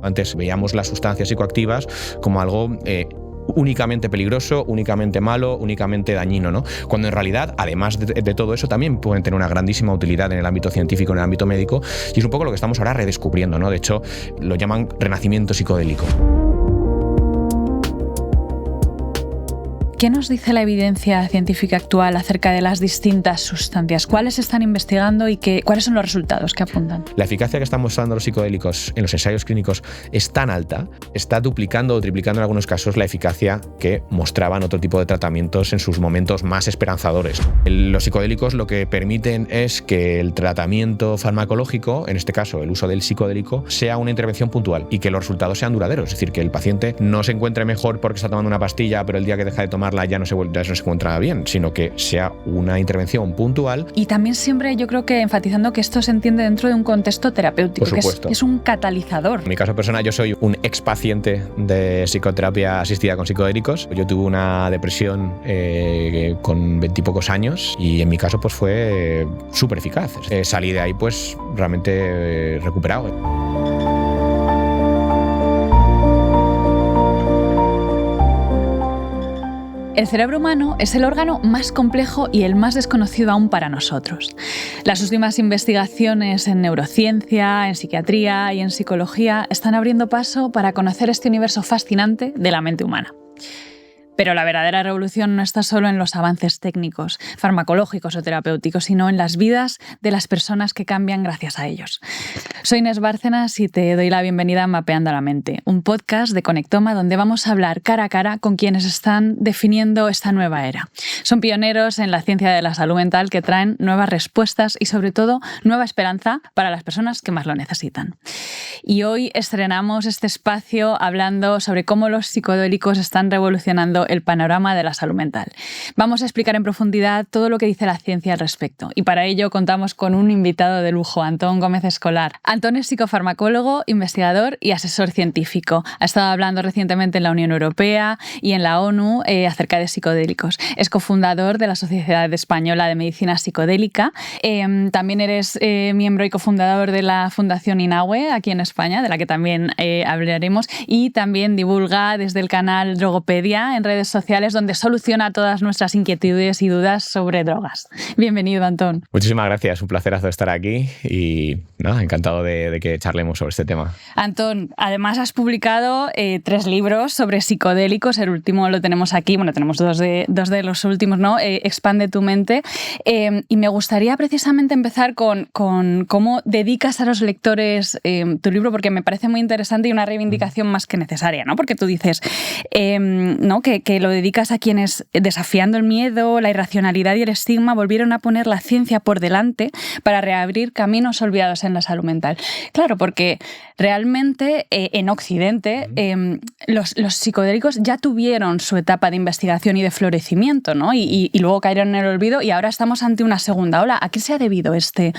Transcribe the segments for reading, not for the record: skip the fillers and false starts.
Antes veíamos las sustancias psicoactivas como algo únicamente peligroso, únicamente malo, únicamente dañino, ¿no? Cuando en realidad, además de todo eso, también pueden tener una grandísima utilidad en el ámbito científico, en el ámbito médico, y es un poco lo que estamos ahora redescubriendo, ¿no? De hecho, lo llaman renacimiento psicodélico. ¿Qué nos dice la evidencia científica actual acerca de las distintas sustancias? ¿Cuáles están investigando y cuáles son los resultados que apuntan? La eficacia que están mostrando los psicodélicos en los ensayos clínicos es tan alta, está duplicando o triplicando en algunos casos la eficacia que mostraban otro tipo de tratamientos en sus momentos más esperanzadores. Los psicodélicos lo que permiten es que el tratamiento farmacológico, en este caso el uso del psicodélico, sea una intervención puntual y que los resultados sean duraderos. Es decir, que el paciente no se encuentre mejor porque está tomando una pastilla, pero el día que deja de tomarla ya no se encuentra bien, sino que sea una intervención puntual. Y también siempre yo creo que enfatizando que esto se entiende dentro de un contexto terapéutico, por supuesto, que es un catalizador. En mi caso personal, yo soy un expaciente de psicoterapia asistida con psicodélicos. Yo tuve una depresión con 20 y pocos años y en mi caso pues fue súper eficaz. Salí de ahí pues realmente recuperado. El cerebro humano es el órgano más complejo y el más desconocido aún para nosotros. Las últimas investigaciones en neurociencia, en psiquiatría y en psicología están abriendo paso para conocer este universo fascinante de la mente humana. Pero la verdadera revolución no está solo en los avances técnicos, farmacológicos o terapéuticos, sino en las vidas de las personas que cambian gracias a ellos. Soy Inés Bárcenas y te doy la bienvenida a Mapeando la Mente, un podcast de Conectoma donde vamos a hablar cara a cara con quienes están definiendo esta nueva era. Son pioneros en la ciencia de la salud mental que traen nuevas respuestas y sobre todo nueva esperanza para las personas que más lo necesitan. Y hoy estrenamos este espacio hablando sobre cómo los psicodélicos están revolucionando el panorama de la salud mental. Vamos a explicar en profundidad todo lo que dice la ciencia al respecto y para ello contamos con un invitado de lujo, Antón Gómez Escolar. Antón es psicofarmacólogo, investigador y asesor científico. Ha estado hablando recientemente en la Unión Europea y en la ONU acerca de psicodélicos. Es cofundador de la Sociedad Española de Medicina Psicodélica. También eres miembro y cofundador de la Fundación Inahue aquí en España, de la que también hablaremos, y también divulga desde el canal Drogopedia en redes sociales donde soluciona todas nuestras inquietudes y dudas sobre drogas. Bienvenido, Antón. Muchísimas gracias, un placerazo estar aquí y encantado de que charlemos sobre este tema. Antón, además has publicado 3 libros sobre psicodélicos, el último lo tenemos aquí, bueno, tenemos dos de los últimos, ¿no? Expande tu mente, y me gustaría precisamente empezar con cómo dedicas a los lectores tu libro, porque me parece muy interesante y una reivindicación más que necesaria, ¿no? Porque tú dices, ¿no? que lo dedicas a quienes, desafiando el miedo, la irracionalidad y el estigma, volvieron a poner la ciencia por delante para reabrir caminos olvidados en la salud mental. Claro, porque realmente en Occidente los psicodélicos ya tuvieron su etapa de investigación y de florecimiento, ¿no? Y luego cayeron en el olvido y ahora estamos ante una segunda ola. ¿A qué se ha debido este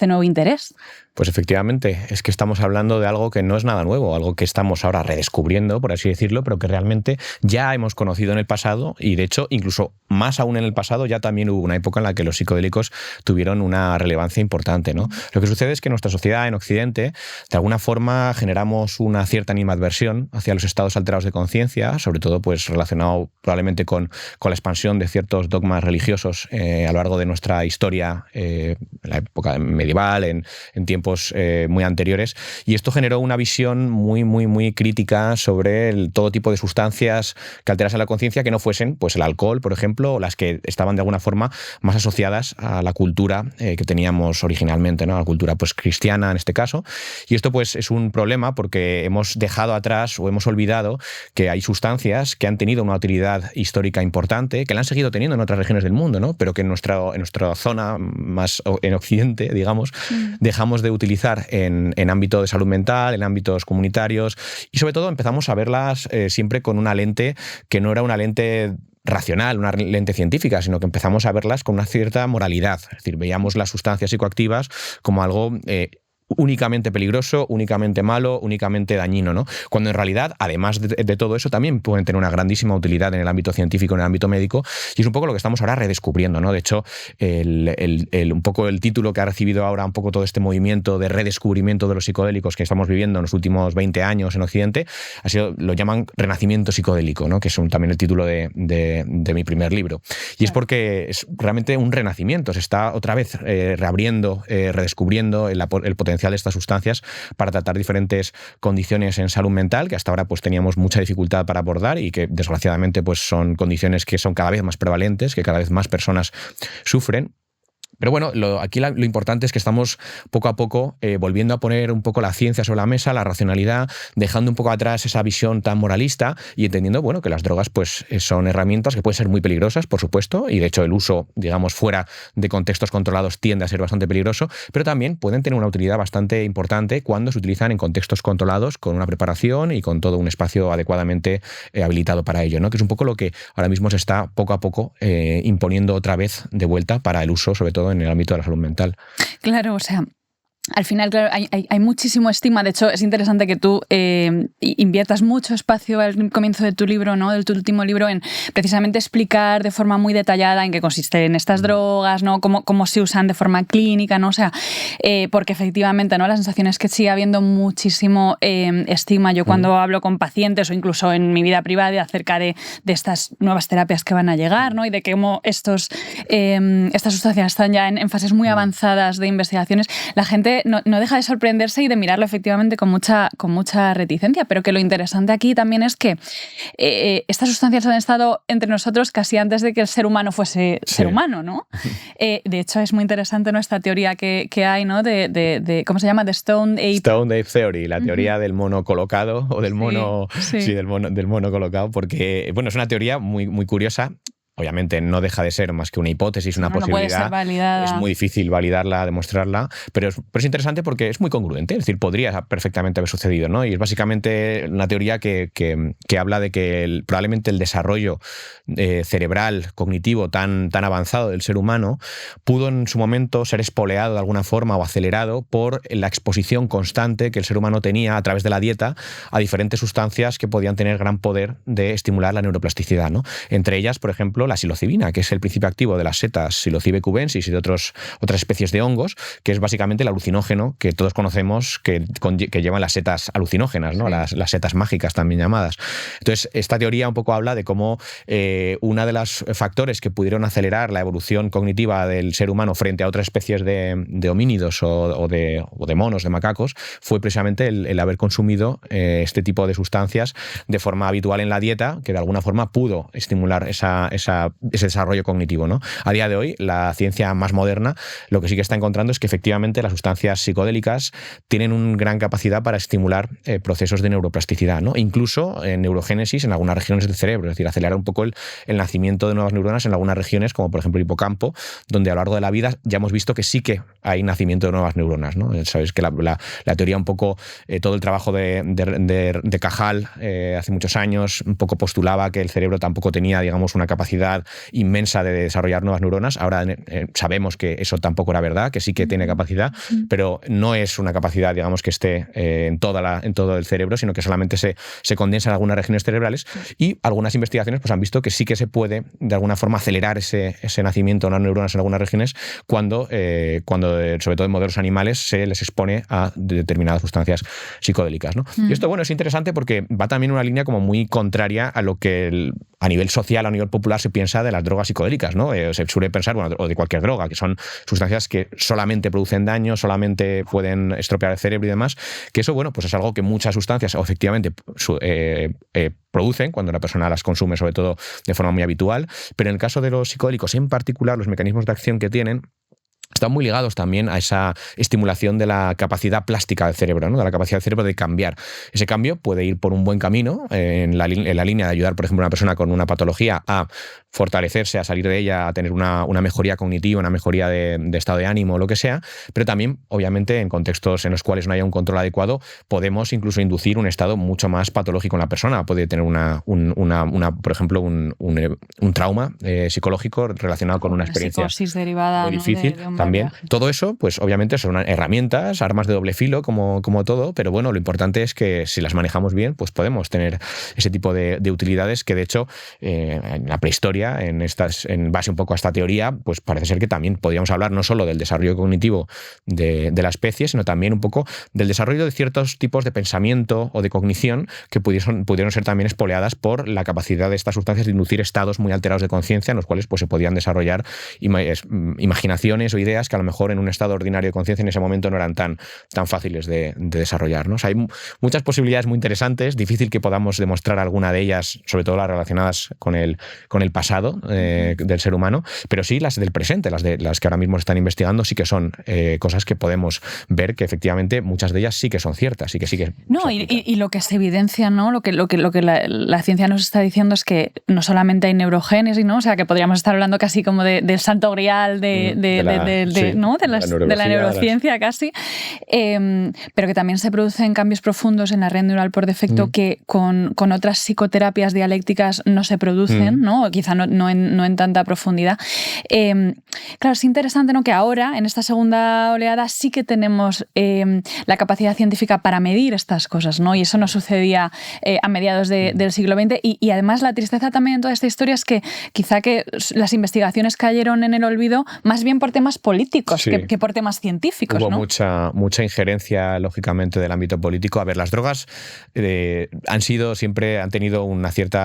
nuevo interés? Pues efectivamente, es que estamos hablando de algo que no es nada nuevo, algo que estamos ahora redescubriendo, por así decirlo, pero que realmente ya hemos conocido en el pasado y, de hecho, incluso más aún en el pasado, ya también hubo una época en la que los psicodélicos tuvieron una relevancia importante, ¿no? Lo que sucede es que en nuestra sociedad, en Occidente, de alguna forma generamos una cierta animadversión hacia los estados alterados de conciencia, sobre todo pues relacionado probablemente con la expansión de ciertos dogmas religiosos a lo largo de nuestra historia, en la época medieval, en tiempos muy anteriores, y esto generó una visión muy crítica sobre todo tipo de sustancias que alterasen la conciencia que no fuesen pues el alcohol, por ejemplo, o las que estaban de alguna forma más asociadas a la cultura que teníamos originalmente, ¿no? La cultura pues cristiana en este caso, y esto pues es un problema porque hemos dejado atrás o hemos olvidado que hay sustancias que han tenido una utilidad histórica importante, que la han seguido teniendo en otras regiones del mundo, ¿no? Pero que en nuestra zona más en Occidente, digamos, dejamos de utilizar en ámbito de salud mental, en ámbitos comunitarios, y sobre todo empezamos a verlas siempre con una lente que no era una lente racional, una lente científica, sino que empezamos a verlas con una cierta moralidad. Es decir, veíamos las sustancias psicoactivas como algo únicamente peligroso, únicamente malo, únicamente dañino, ¿no? Cuando en realidad, además de todo eso, también pueden tener una grandísima utilidad en el ámbito científico, en el ámbito médico, y es un poco lo que estamos ahora redescubriendo, ¿no? De hecho, un poco el título que ha recibido ahora un poco todo este movimiento de redescubrimiento de los psicodélicos que estamos viviendo en los últimos 20 años en Occidente, lo llaman renacimiento psicodélico, ¿no? Que es también el título de mi primer libro. Y es porque es realmente un renacimiento, se está otra vez reabriendo, redescubriendo el potencial de estas sustancias para tratar diferentes condiciones en salud mental que hasta ahora pues teníamos mucha dificultad para abordar y que desgraciadamente pues son condiciones que son cada vez más prevalentes, que cada vez más personas sufren. Pero bueno, aquí lo importante es que estamos poco a poco volviendo a poner un poco la ciencia sobre la mesa, la racionalidad, dejando un poco atrás esa visión tan moralista y entendiendo, bueno, que las drogas pues son herramientas que pueden ser muy peligrosas, por supuesto, y de hecho el uso, digamos, fuera de contextos controlados tiende a ser bastante peligroso, pero también pueden tener una utilidad bastante importante cuando se utilizan en contextos controlados, con una preparación y con todo un espacio adecuadamente habilitado para ello, ¿no? Que es un poco lo que ahora mismo se está poco a poco imponiendo otra vez de vuelta para el uso, sobre todo en el ámbito de la salud mental. Claro, o sea, al final, claro, hay muchísimo estigma. De hecho, es interesante que tú inviertas mucho espacio al comienzo de tu libro, ¿no? De tu último libro, en precisamente explicar de forma muy detallada en qué consisten estas drogas, ¿no? Cómo se usan de forma clínica, ¿no? O sea, porque efectivamente, ¿no? La sensación es que sigue habiendo muchísimo estigma. Yo cuando hablo con pacientes o incluso en mi vida privada acerca de estas nuevas terapias que van a llegar, ¿no? Y de cómo estas sustancias están ya en fases muy avanzadas de investigaciones, la gente no deja de sorprenderse y de mirarlo efectivamente con mucha reticencia, pero que lo interesante aquí también es que estas sustancias han estado entre nosotros casi antes de que el ser humano fuese ser humano, ¿no? De hecho, es muy interesante nuestra teoría que hay, ¿no? De ¿cómo se llama? The Stoned Ape. Stoned Ape Theory, la teoría del mono colocado o del mono, del mono colocado, porque, bueno, es una teoría muy, muy curiosa. Obviamente no deja de ser más que una hipótesis, una posibilidad. Puede ser validada. Es muy difícil validarla, demostrarla, pero es interesante porque es muy congruente, es decir, podría perfectamente haber sucedido, ¿no? Y es básicamente una teoría que habla de que probablemente el desarrollo cerebral, cognitivo tan avanzado del ser humano pudo en su momento ser espoleado de alguna forma o acelerado por la exposición constante que el ser humano tenía a través de la dieta a diferentes sustancias que podían tener gran poder de estimular la neuroplasticidad, ¿no? Entre ellas, por ejemplo, la psilocibina, que es el principio activo de las setas Psilocybe cubensis y de otras especies de hongos, que es básicamente el alucinógeno que todos conocemos que llevan las setas alucinógenas, ¿no? Las setas mágicas también llamadas. Entonces, esta teoría un poco habla de cómo uno de los factores que pudieron acelerar la evolución cognitiva del ser humano frente a otras especies de homínidos o de monos, de macacos, fue precisamente el haber consumido este tipo de sustancias de forma habitual en la dieta, que de alguna forma pudo estimular ese desarrollo cognitivo, ¿no? A día de hoy, la ciencia más moderna lo que sí que está encontrando es que efectivamente las sustancias psicodélicas tienen una gran capacidad para estimular procesos de neuroplasticidad, ¿no? Incluso en neurogénesis en algunas regiones del cerebro, es decir, acelerar un poco el nacimiento de nuevas neuronas en algunas regiones, como por ejemplo el hipocampo, donde a lo largo de la vida ya hemos visto que sí que hay nacimiento de nuevas neuronas, ¿no? Sabéis que la teoría un poco, todo el trabajo de Cajal hace muchos años, un poco postulaba que el cerebro tampoco tenía, digamos, una capacidad inmensa de desarrollar nuevas neuronas. Ahora sabemos que eso tampoco era verdad, que sí que tiene capacidad, pero no es una capacidad, digamos, que esté en todo el cerebro, sino que solamente se condensa en algunas regiones cerebrales, y algunas investigaciones pues han visto que sí que se puede de alguna forma acelerar ese nacimiento de unas neuronas en algunas regiones cuando sobre todo en modelos animales se les expone a determinadas sustancias psicodélicas, ¿no? Y esto, bueno, es interesante porque va también una línea como muy contraria a lo que a nivel social, a nivel popular se piensa de las drogas psicodélicas, ¿no? Se suele pensar, bueno, o de cualquier droga, que son sustancias que solamente producen daño, solamente pueden estropear el cerebro y demás, que eso, bueno, pues es algo que muchas sustancias efectivamente producen cuando la persona las consume, sobre todo de forma muy habitual, pero en el caso de los psicodélicos en particular, los mecanismos de acción que tienen están muy ligados también a esa estimulación de la capacidad plástica del cerebro, ¿no? De la capacidad del cerebro de cambiar. Ese cambio puede ir por un buen camino en la línea de ayudar, por ejemplo, a una persona con una patología a fortalecerse, a salir de ella, a tener una mejoría cognitiva, una mejoría de estado de ánimo, lo que sea, pero también, obviamente, en contextos en los cuales no haya un control adecuado, podemos incluso inducir un estado mucho más patológico en la persona. Puede tener por ejemplo, un trauma psicológico relacionado con una experiencia psicosis derivada, muy difícil. ¿no? También. Todo eso, pues obviamente son herramientas, armas de doble filo, como todo, pero bueno, lo importante es que si las manejamos bien, pues podemos tener ese tipo de utilidades que, de hecho, en la prehistoria, en base un poco a esta teoría, pues parece ser que también podríamos hablar no solo del desarrollo cognitivo de la especie, sino también un poco del desarrollo de ciertos tipos de pensamiento o de cognición que pudieron ser también espoleadas por la capacidad de estas sustancias de inducir estados muy alterados de conciencia en los cuales pues, se podían desarrollar imaginaciones o ideas que a lo mejor en un estado ordinario de conciencia en ese momento no eran tan fáciles de desarrollar, ¿no? O sea, hay muchas posibilidades muy interesantes, difícil que podamos demostrar alguna de ellas, sobre todo las relacionadas con el pasado del ser humano, pero sí las del presente, las que ahora mismo se están investigando, sí que son cosas que podemos ver que efectivamente muchas de ellas sí que son ciertas y que sí que... No, y lo que se evidencia, ¿no? Lo que la ciencia nos está diciendo es que no solamente hay neurogénesis, ¿no? O sea, que podríamos estar hablando casi como del santo grial de la neurociencia casi, pero que también se producen cambios profundos en la red neural por defecto que con otras psicoterapias dialécticas no se producen, ¿no? Quizá no en tanta profundidad. Claro, es interesante, ¿no?, que ahora, en esta segunda oleada, sí que tenemos la capacidad científica para medir estas cosas, ¿no? Y eso no sucedía a mediados del siglo XX. Y además la tristeza también en toda esta historia es que quizá que las investigaciones cayeron en el olvido más bien por temas políticos que por temas científicos, Hubo ¿no? mucha injerencia, lógicamente, del ámbito político. A ver, las drogas siempre han tenido un cierto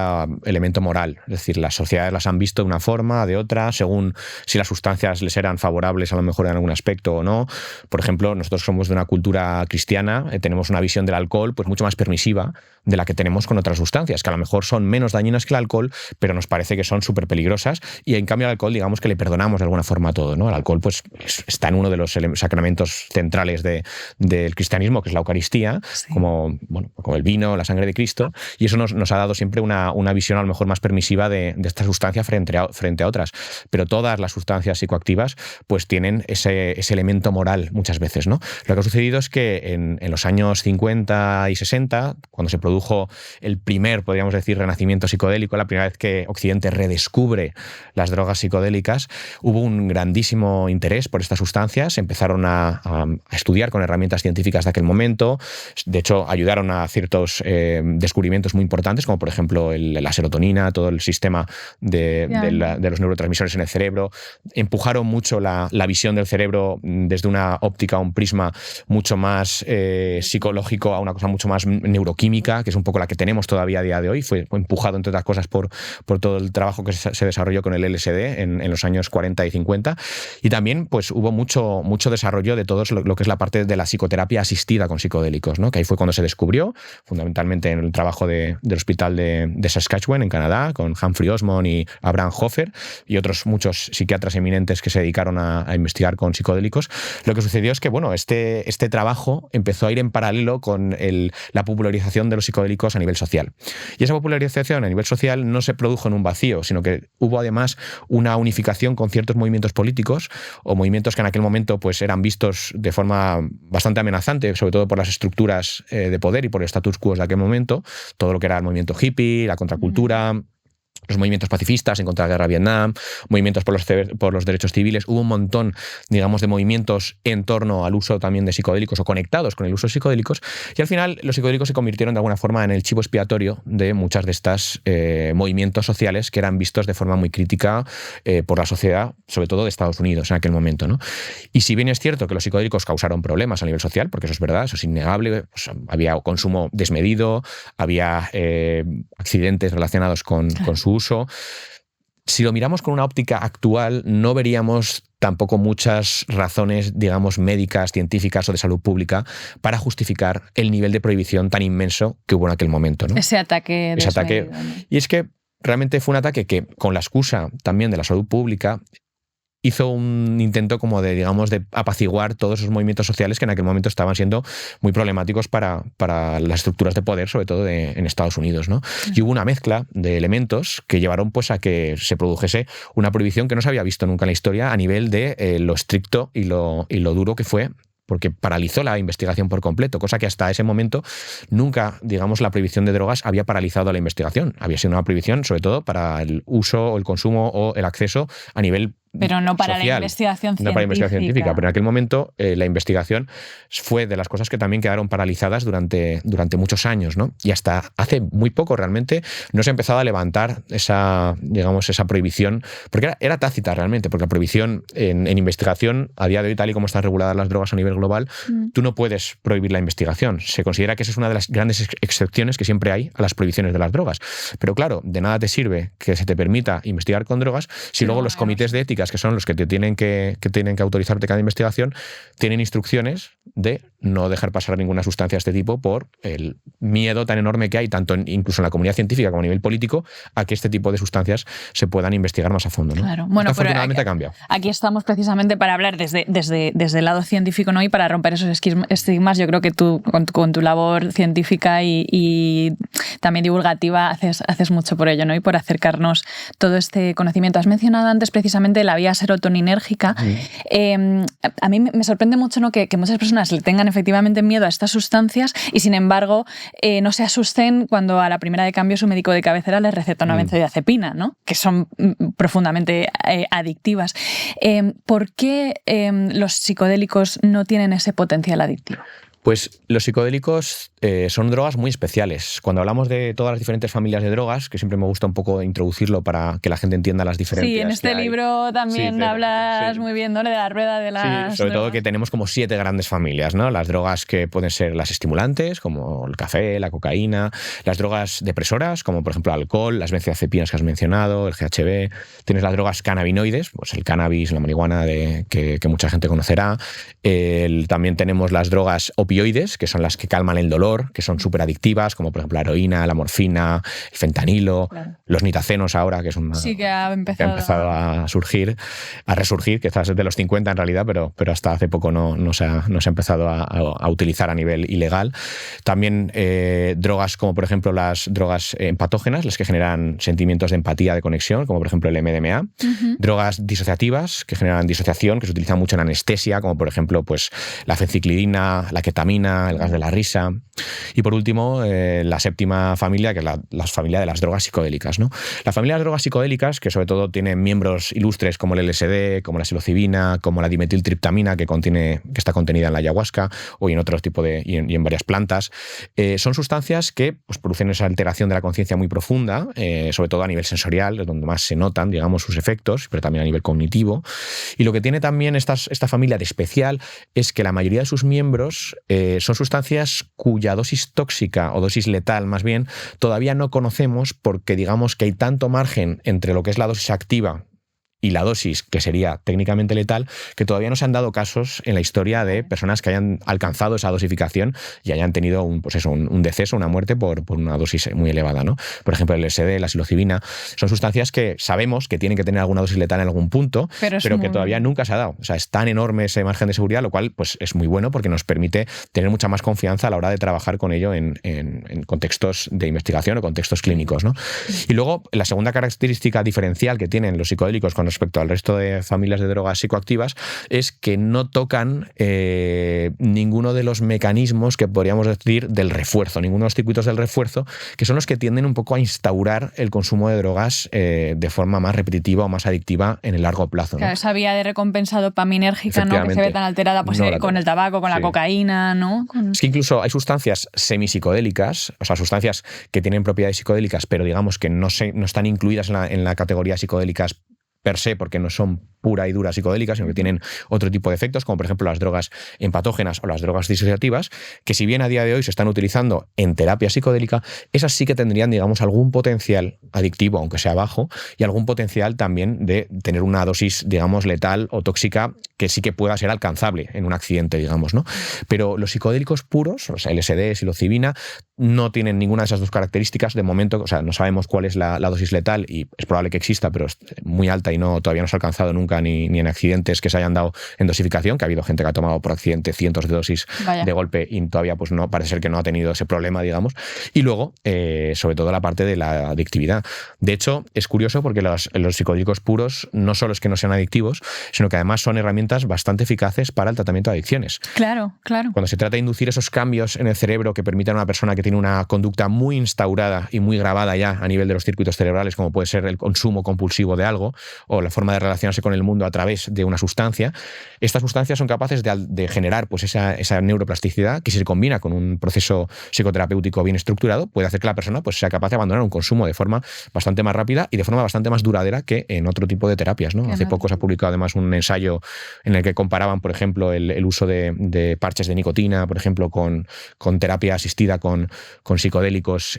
elemento moral. Es decir, las sociedades las han visto de una forma, de otra, según si las sustancias les eran favorables a lo mejor en algún aspecto o no. Por ejemplo, nosotros somos de una cultura cristiana, tenemos una visión del alcohol pues mucho más permisiva de la que tenemos con otras sustancias, que a lo mejor son menos dañinas que el alcohol, pero nos parece que son súper peligrosas, y en cambio al alcohol digamos que le perdonamos de alguna forma todo, ¿no? El alcohol pues está en uno de los sacramentos centrales del cristianismo, que es la Eucaristía, como el vino, la sangre de Cristo, y eso nos ha dado siempre una visión a lo mejor más permisiva de esta sustancia frente a otras. Pero todas las sustancias psicoactivas pues tienen ese elemento moral muchas veces, ¿no? Lo que ha sucedido es que en los años 50 y 60, cuando se produjo el primer, podríamos decir, renacimiento psicodélico, la primera vez que Occidente redescubre las drogas psicodélicas, hubo un grandísimo interés por estas sustancias, se empezaron a estudiar con herramientas científicas de aquel momento, de hecho ayudaron a ciertos descubrimientos muy importantes, como por ejemplo la serotonina, todo el sistema de los neurotransmisores en el cerebro, empujaron mucho la visión del cerebro desde una óptica, un prisma mucho más psicológico a una cosa mucho más neuroquímica, que es un poco la que tenemos todavía a día de hoy. Fue empujado, entre otras cosas, por todo el trabajo que se desarrolló con el LSD en los años 40 y 50. Y también pues hubo mucho desarrollo de todo lo que es la parte de la psicoterapia asistida con psicodélicos, ¿no? Que ahí fue cuando se descubrió, fundamentalmente en el trabajo del Hospital de Saskatchewan, en Canadá, con Humphrey Osmond y Abraham Hoffer y otros muchos psiquiatras eminentes que se dedicaron a investigar con psicodélicos. Lo que sucedió es que este trabajo empezó a ir en paralelo con la popularización de los psicodélicos a nivel social. Y esa popularización a nivel social no se produjo en un vacío, sino que hubo además una unificación con ciertos movimientos políticos o movimientos que en aquel momento pues, eran vistos de forma bastante amenazante, sobre todo por las estructuras de poder y por el status quo de aquel momento, todo lo que era el movimiento hippie, la contracultura, los movimientos pacifistas en contra de la guerra de Vietnam, movimientos por los derechos civiles. Hubo un montón, digamos, de movimientos en torno al uso también de psicodélicos o conectados con el uso de psicodélicos, y al final los psicodélicos se convirtieron de alguna forma en el chivo expiatorio de muchas de estas movimientos sociales que eran vistos de forma muy crítica por la sociedad, sobre todo de Estados Unidos en aquel momento, ¿no? Y si bien es cierto que los psicodélicos causaron problemas a nivel social, porque eso es verdad, eso es innegable, pues había consumo desmedido, había accidentes relacionados con su uso. Si lo miramos con una óptica actual, no veríamos tampoco muchas razones, digamos, médicas, científicas o de salud pública para justificar el nivel de prohibición tan inmenso que hubo en aquel momento, ¿no? Ese ataque. Y es que realmente fue un ataque que, con la excusa también de la salud pública, hizo un intento como de, digamos, de apaciguar todos esos movimientos sociales que en aquel momento estaban siendo muy problemáticos para las estructuras de poder, sobre todo en Estados Unidos, ¿no? Y hubo una mezcla de elementos que llevaron pues a que se produjese una prohibición que no se había visto nunca en la historia a nivel de lo estricto y lo duro que fue, porque paralizó la investigación por completo, cosa que hasta ese momento nunca, digamos, la prohibición de drogas había paralizado la investigación. Había sido una prohibición, sobre todo, para el uso o el consumo o el acceso a nivel Pero no para social, la investigación científica. No para la investigación científica, pero en aquel momento la investigación fue de las cosas que también quedaron paralizadas durante muchos años, ¿no? Y hasta hace muy poco realmente no se ha empezado a levantar esa prohibición, porque era tácita realmente, porque la prohibición en investigación, a día de hoy, tal y como están reguladas las drogas a nivel global, tú no puedes prohibir la investigación. Se considera que esa es una de las grandes excepciones que siempre hay a las prohibiciones de las drogas. Pero claro, de nada te sirve que se te permita investigar con drogas si luego los comités de ética, que son los que tienen que autorizarte cada investigación, tienen instrucciones de no dejar pasar ninguna sustancia de este tipo por el miedo tan enorme que hay, tanto incluso en la comunidad científica como a nivel político, a que este tipo de sustancias se puedan investigar más a fondo, ¿no? Claro. Bueno, esto afortunadamente ha cambiado. Aquí estamos precisamente para hablar desde el lado científico, ¿no? Y para romper esos estigmas. Yo creo que tú, con tu labor científica y también divulgativa, haces mucho por ello, ¿no? Y por acercarnos todo este conocimiento. Has mencionado antes precisamente la vía serotoninérgica. A mí me sorprende mucho, ¿no? que muchas personas le tengan efectivamente miedo a estas sustancias y, sin embargo, no se asusten cuando a la primera de cambio su médico de cabecera les receta una benzodiazepina, ¿no? Que son profundamente adictivas. ¿Por qué los psicodélicos no tienen ese potencial adictivo? Pues los psicodélicos son drogas muy especiales. Cuando hablamos de todas las diferentes familias de drogas, que siempre me gusta un poco introducirlo para que la gente entienda las diferencias. Sí, en este libro también hablas muy bien, ¿no? De la rueda de las sobre drogas. todo que tenemos como 7 grandes familias, ¿no? Las drogas que pueden ser las estimulantes, como el café, la cocaína, las drogas depresoras, como por ejemplo el alcohol, las benzodiazepinas que has mencionado, el GHB. Tienes las drogas cannabinoides, pues el cannabis, la marihuana, que mucha gente conocerá. También tenemos las drogas opioides, que son las que calman el dolor, que son súper adictivas, como por ejemplo la heroína, la morfina, el fentanilo, los nitacenos ahora, que es una... Sí, que ha empezado a resurgir, quizás desde los 50 en realidad, pero hasta hace poco no se ha empezado a utilizar a nivel ilegal. También drogas como por ejemplo las drogas empatógenas, las que generan sentimientos de empatía, de conexión, como por ejemplo el MDMA. Drogas disociativas, que generan disociación, que se utilizan mucho en anestesia, como por ejemplo pues, la fenciclidina, la ketamina, el gas de la risa. Y por último, la 7ª familia, que es la familia de las drogas psicodélicas, ¿no? La familia de las drogas psicodélicas, que sobre todo tiene miembros ilustres como el LSD, como la psilocibina, como la dimetiltriptamina, que está contenida en la ayahuasca o en otros tipos y en varias plantas, son sustancias que pues, producen esa alteración de la conciencia muy profunda, sobre todo a nivel sensorial, es donde más se notan, digamos, sus efectos, pero también a nivel cognitivo. Y lo que tiene también esta familia de especial es que la mayoría de sus miembros son sustancias cuya dosis tóxica o dosis letal más bien todavía no conocemos, porque digamos que hay tanto margen entre lo que es la dosis activa y la dosis que sería técnicamente letal, que todavía no se han dado casos en la historia de personas que hayan alcanzado esa dosificación y hayan tenido un deceso, una muerte por una dosis muy elevada, ¿no? Por ejemplo, el LSD, la psilocibina, son sustancias que sabemos que tienen que tener alguna dosis letal en algún punto, pero que todavía nunca se ha dado. O sea, es tan enorme ese margen de seguridad, lo cual pues, es muy bueno porque nos permite tener mucha más confianza a la hora de trabajar con ello en contextos de investigación o contextos clínicos, ¿no? Y luego, la segunda característica diferencial que tienen los psicodélicos con respecto al resto de familias de drogas psicoactivas es que no tocan ninguno de los mecanismos que podríamos decir del refuerzo, ninguno de los circuitos del refuerzo, que son los que tienden un poco a instaurar el consumo de drogas de forma más repetitiva o más adictiva en el largo plazo, ¿no? Claro, esa vía de recompensa dopaminérgica, ¿no? Que se ve tan alterada pues, con el tabaco, con la cocaína, ¿no? Es que incluso hay sustancias semipsicodélicas, o sea, sustancias que tienen propiedades psicodélicas, pero digamos que no están incluidas en la categoría psicodélicas per se, porque no son pura y dura psicodélicas, sino que tienen otro tipo de efectos, como por ejemplo las drogas empatógenas o las drogas disociativas, que si bien a día de hoy se están utilizando en terapia psicodélica, esas sí que tendrían, digamos, algún potencial adictivo, aunque sea bajo, y algún potencial también de tener una dosis, digamos, letal o tóxica que sí que pueda ser alcanzable en un accidente, digamos, ¿no? Pero los psicodélicos puros, o sea, LSD, psilocibina, no tienen ninguna de esas dos características de momento. O sea, no sabemos cuál es la dosis letal y es probable que exista, pero es muy alta y todavía no se ha alcanzado nunca ni en accidentes que se hayan dado en dosificación, que ha habido gente que ha tomado por accidente cientos de dosis de golpe y todavía pues no parece ser que no ha tenido ese problema, digamos. Y luego, sobre todo la parte de la adictividad. De hecho, es curioso porque los psicodélicos puros no solo es que no sean adictivos, sino que además son herramientas bastante eficaces para el tratamiento de adicciones. Claro, claro. Cuando se trata de inducir esos cambios en el cerebro que permitan a una persona que tiene una conducta muy instaurada y muy grabada ya a nivel de los circuitos cerebrales, como puede ser el consumo compulsivo de algo o la forma de relacionarse con el el mundo a través de una sustancia, estas sustancias son capaces de generar pues esa neuroplasticidad que, si se combina con un proceso psicoterapéutico bien estructurado, puede hacer que la persona pues sea capaz de abandonar un consumo de forma bastante más rápida y de forma bastante más duradera que en otro tipo de terapias, ¿no? Hace poco se ha publicado además un ensayo en el que comparaban, por ejemplo, el uso de parches de nicotina, por ejemplo, con terapia asistida con psicodélicos,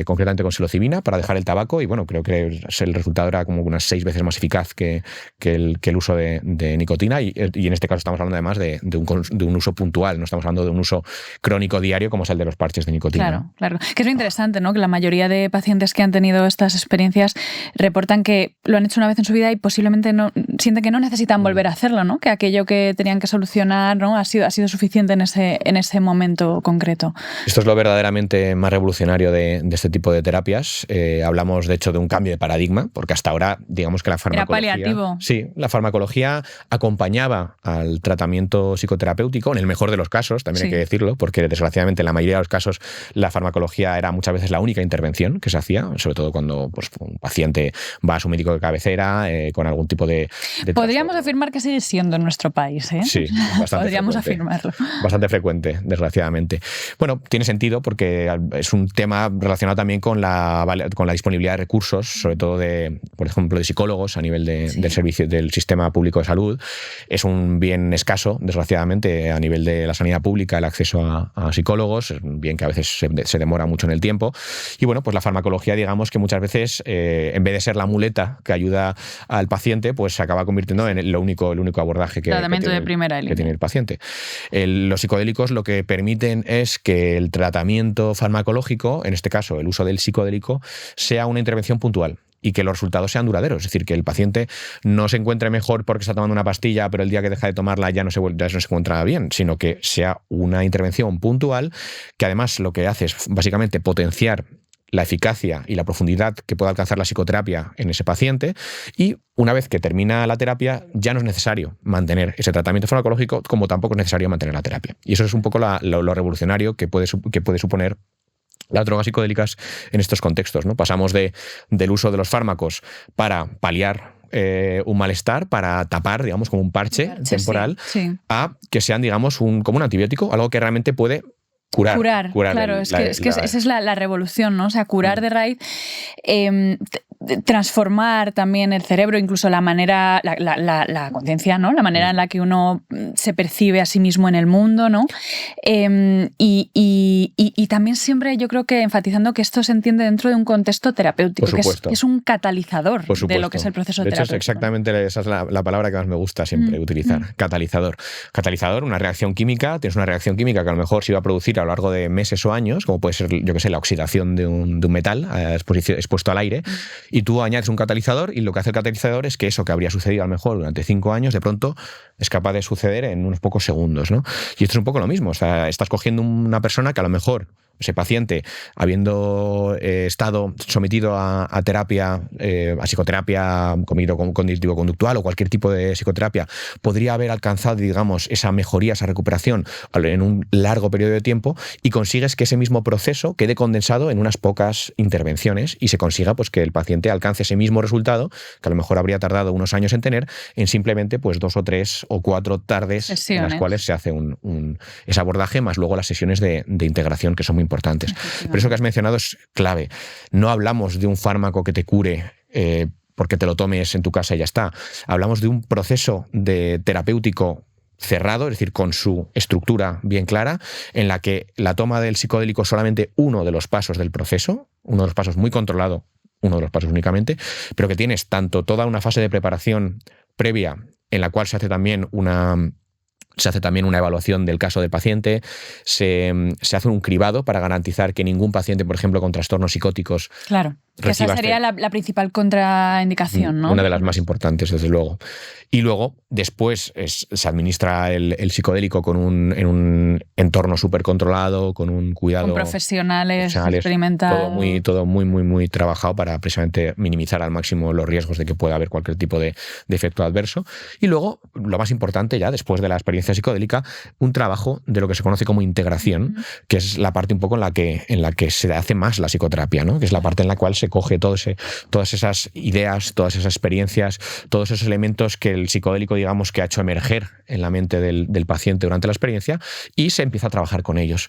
concretamente con psilocibina, para dejar el tabaco, y bueno, creo que el resultado era como unas 6 veces más eficaz que el uso de nicotina, y en este caso estamos hablando además de un uso puntual, no estamos hablando de un uso crónico diario como es el de los parches de nicotina. Claro. Que es lo interesante, ¿no? Que la mayoría de pacientes que han tenido estas experiencias reportan que lo han hecho una vez en su vida y posiblemente sienten que no necesitan volver a hacerlo, ¿no? Que aquello que tenían que solucionar, ¿no? ha sido suficiente en ese momento concreto. Esto es lo verdaderamente más revolucionario de este tipo de terapias. Hablamos, de hecho, de un cambio de paradigma, porque hasta ahora, digamos que la farmacología... Era paliativo. Sí, la farmacología acompañaba al tratamiento psicoterapéutico, en el mejor de los casos, también hay que decirlo, porque desgraciadamente en la mayoría de los casos la farmacología era muchas veces la única intervención que se hacía, sobre todo cuando pues, un paciente va a su médico de cabecera con algún tipo de Podríamos afirmar que sigue siendo en nuestro país, ¿eh? Sí, bastante Podríamos frecuente. Afirmarlo. Bastante frecuente, desgraciadamente. Bueno, tiene sentido porque es un tema relacionado también con la disponibilidad de recursos, sobre todo por ejemplo, de psicólogos a nivel del servicio del sistema público de salud. Es un bien escaso, desgraciadamente, a nivel de la sanidad pública, el acceso a psicólogos, es un bien que a veces se demora mucho en el tiempo. Y bueno, pues la farmacología, digamos que muchas veces, en vez de ser la muleta que ayuda al paciente, pues se acaba convirtiendo en el único abordaje que tiene el paciente. Los psicodélicos lo que permiten es que el tratamiento farmacológico, en este caso el uso del psicodélico, sea una intervención puntual y que los resultados sean duraderos. Es decir, que el paciente no se encuentre mejor porque está tomando una pastilla, pero el día que deja de tomarla ya no se encuentra bien, sino que sea una intervención puntual que además lo que hace es básicamente potenciar la eficacia y la profundidad que pueda alcanzar la psicoterapia en ese paciente, y una vez que termina la terapia ya no es necesario mantener ese tratamiento farmacológico, como tampoco es necesario mantener la terapia. Y eso es un poco lo revolucionario que puede suponer las drogas psicodélicas en estos contextos, ¿no? Pasamos del uso de los fármacos para paliar un malestar, para tapar, digamos, como un parche temporal, sí. a que sean, digamos, como un antibiótico, algo que realmente puede curar. Claro, esa es la revolución, ¿no? O sea, curar de raíz, transformar también el cerebro, incluso la manera, la conciencia, ¿no? La manera en la que uno se percibe a sí mismo en el mundo, ¿no? Y también siempre yo creo que enfatizando que esto se entiende dentro de un contexto terapéutico, que es un catalizador de lo que es el proceso terapéutico. De hecho, exactamente esa es la palabra que más me gusta siempre utilizar, catalizador. Catalizador, una reacción química, tienes una reacción química que a lo mejor se iba a producir a lo largo de meses o años, como puede ser, yo que sé, la oxidación de un metal expuesto al aire, y tú añades un catalizador, y lo que hace el catalizador es que eso que habría sucedido a lo mejor durante 5 años, de pronto es capaz de suceder en unos pocos segundos, ¿no? Y esto es un poco lo mismo. O sea, estás cogiendo una persona que a lo mejor, ese paciente, habiendo estado sometido a terapia, a psicoterapia cognitivo-conductual o cualquier tipo de psicoterapia, podría haber alcanzado, digamos, esa mejoría, esa recuperación en un largo periodo de tiempo, y consigues que ese mismo proceso quede condensado en unas pocas intervenciones y se consiga pues que el paciente alcance ese mismo resultado que a lo mejor habría tardado unos años en tener, en simplemente pues 2 o 3 o 4 tardes en las cuales se hace ese abordaje, más luego las sesiones de integración, que son muy importantes. Pero eso que has mencionado es clave. No hablamos de un fármaco que te cure porque te lo tomes en tu casa y ya está. Hablamos de un proceso terapéutico cerrado, es decir, con su estructura bien clara, en la que la toma del psicodélico es solamente uno de los pasos del proceso, uno de los pasos muy controlado, uno de los pasos únicamente, pero que tienes tanto toda una fase de preparación previa en la cual se hace también una evaluación del caso del paciente, se hace un cribado para garantizar que ningún paciente, por ejemplo, con trastornos psicóticos... Claro, que esa sería la principal contraindicación, ¿no? Una de las más importantes, desde luego. Y luego, después, se administra el psicodélico en un entorno súper controlado, con un cuidado... Con profesionales experimentados. Todo muy trabajado para precisamente minimizar al máximo los riesgos de que pueda haber cualquier tipo de efecto adverso. Y luego, lo más importante ya, después de la experiencia psicodélica, un trabajo de lo que se conoce como integración, que es la parte un poco en la que se hace más la psicoterapia, ¿no? Que es la parte en la cual se que coge todas esas ideas, todas esas experiencias, todos esos elementos que el psicodélico, digamos, que ha hecho emerger en la mente del paciente durante la experiencia, y se empieza a trabajar con ellos.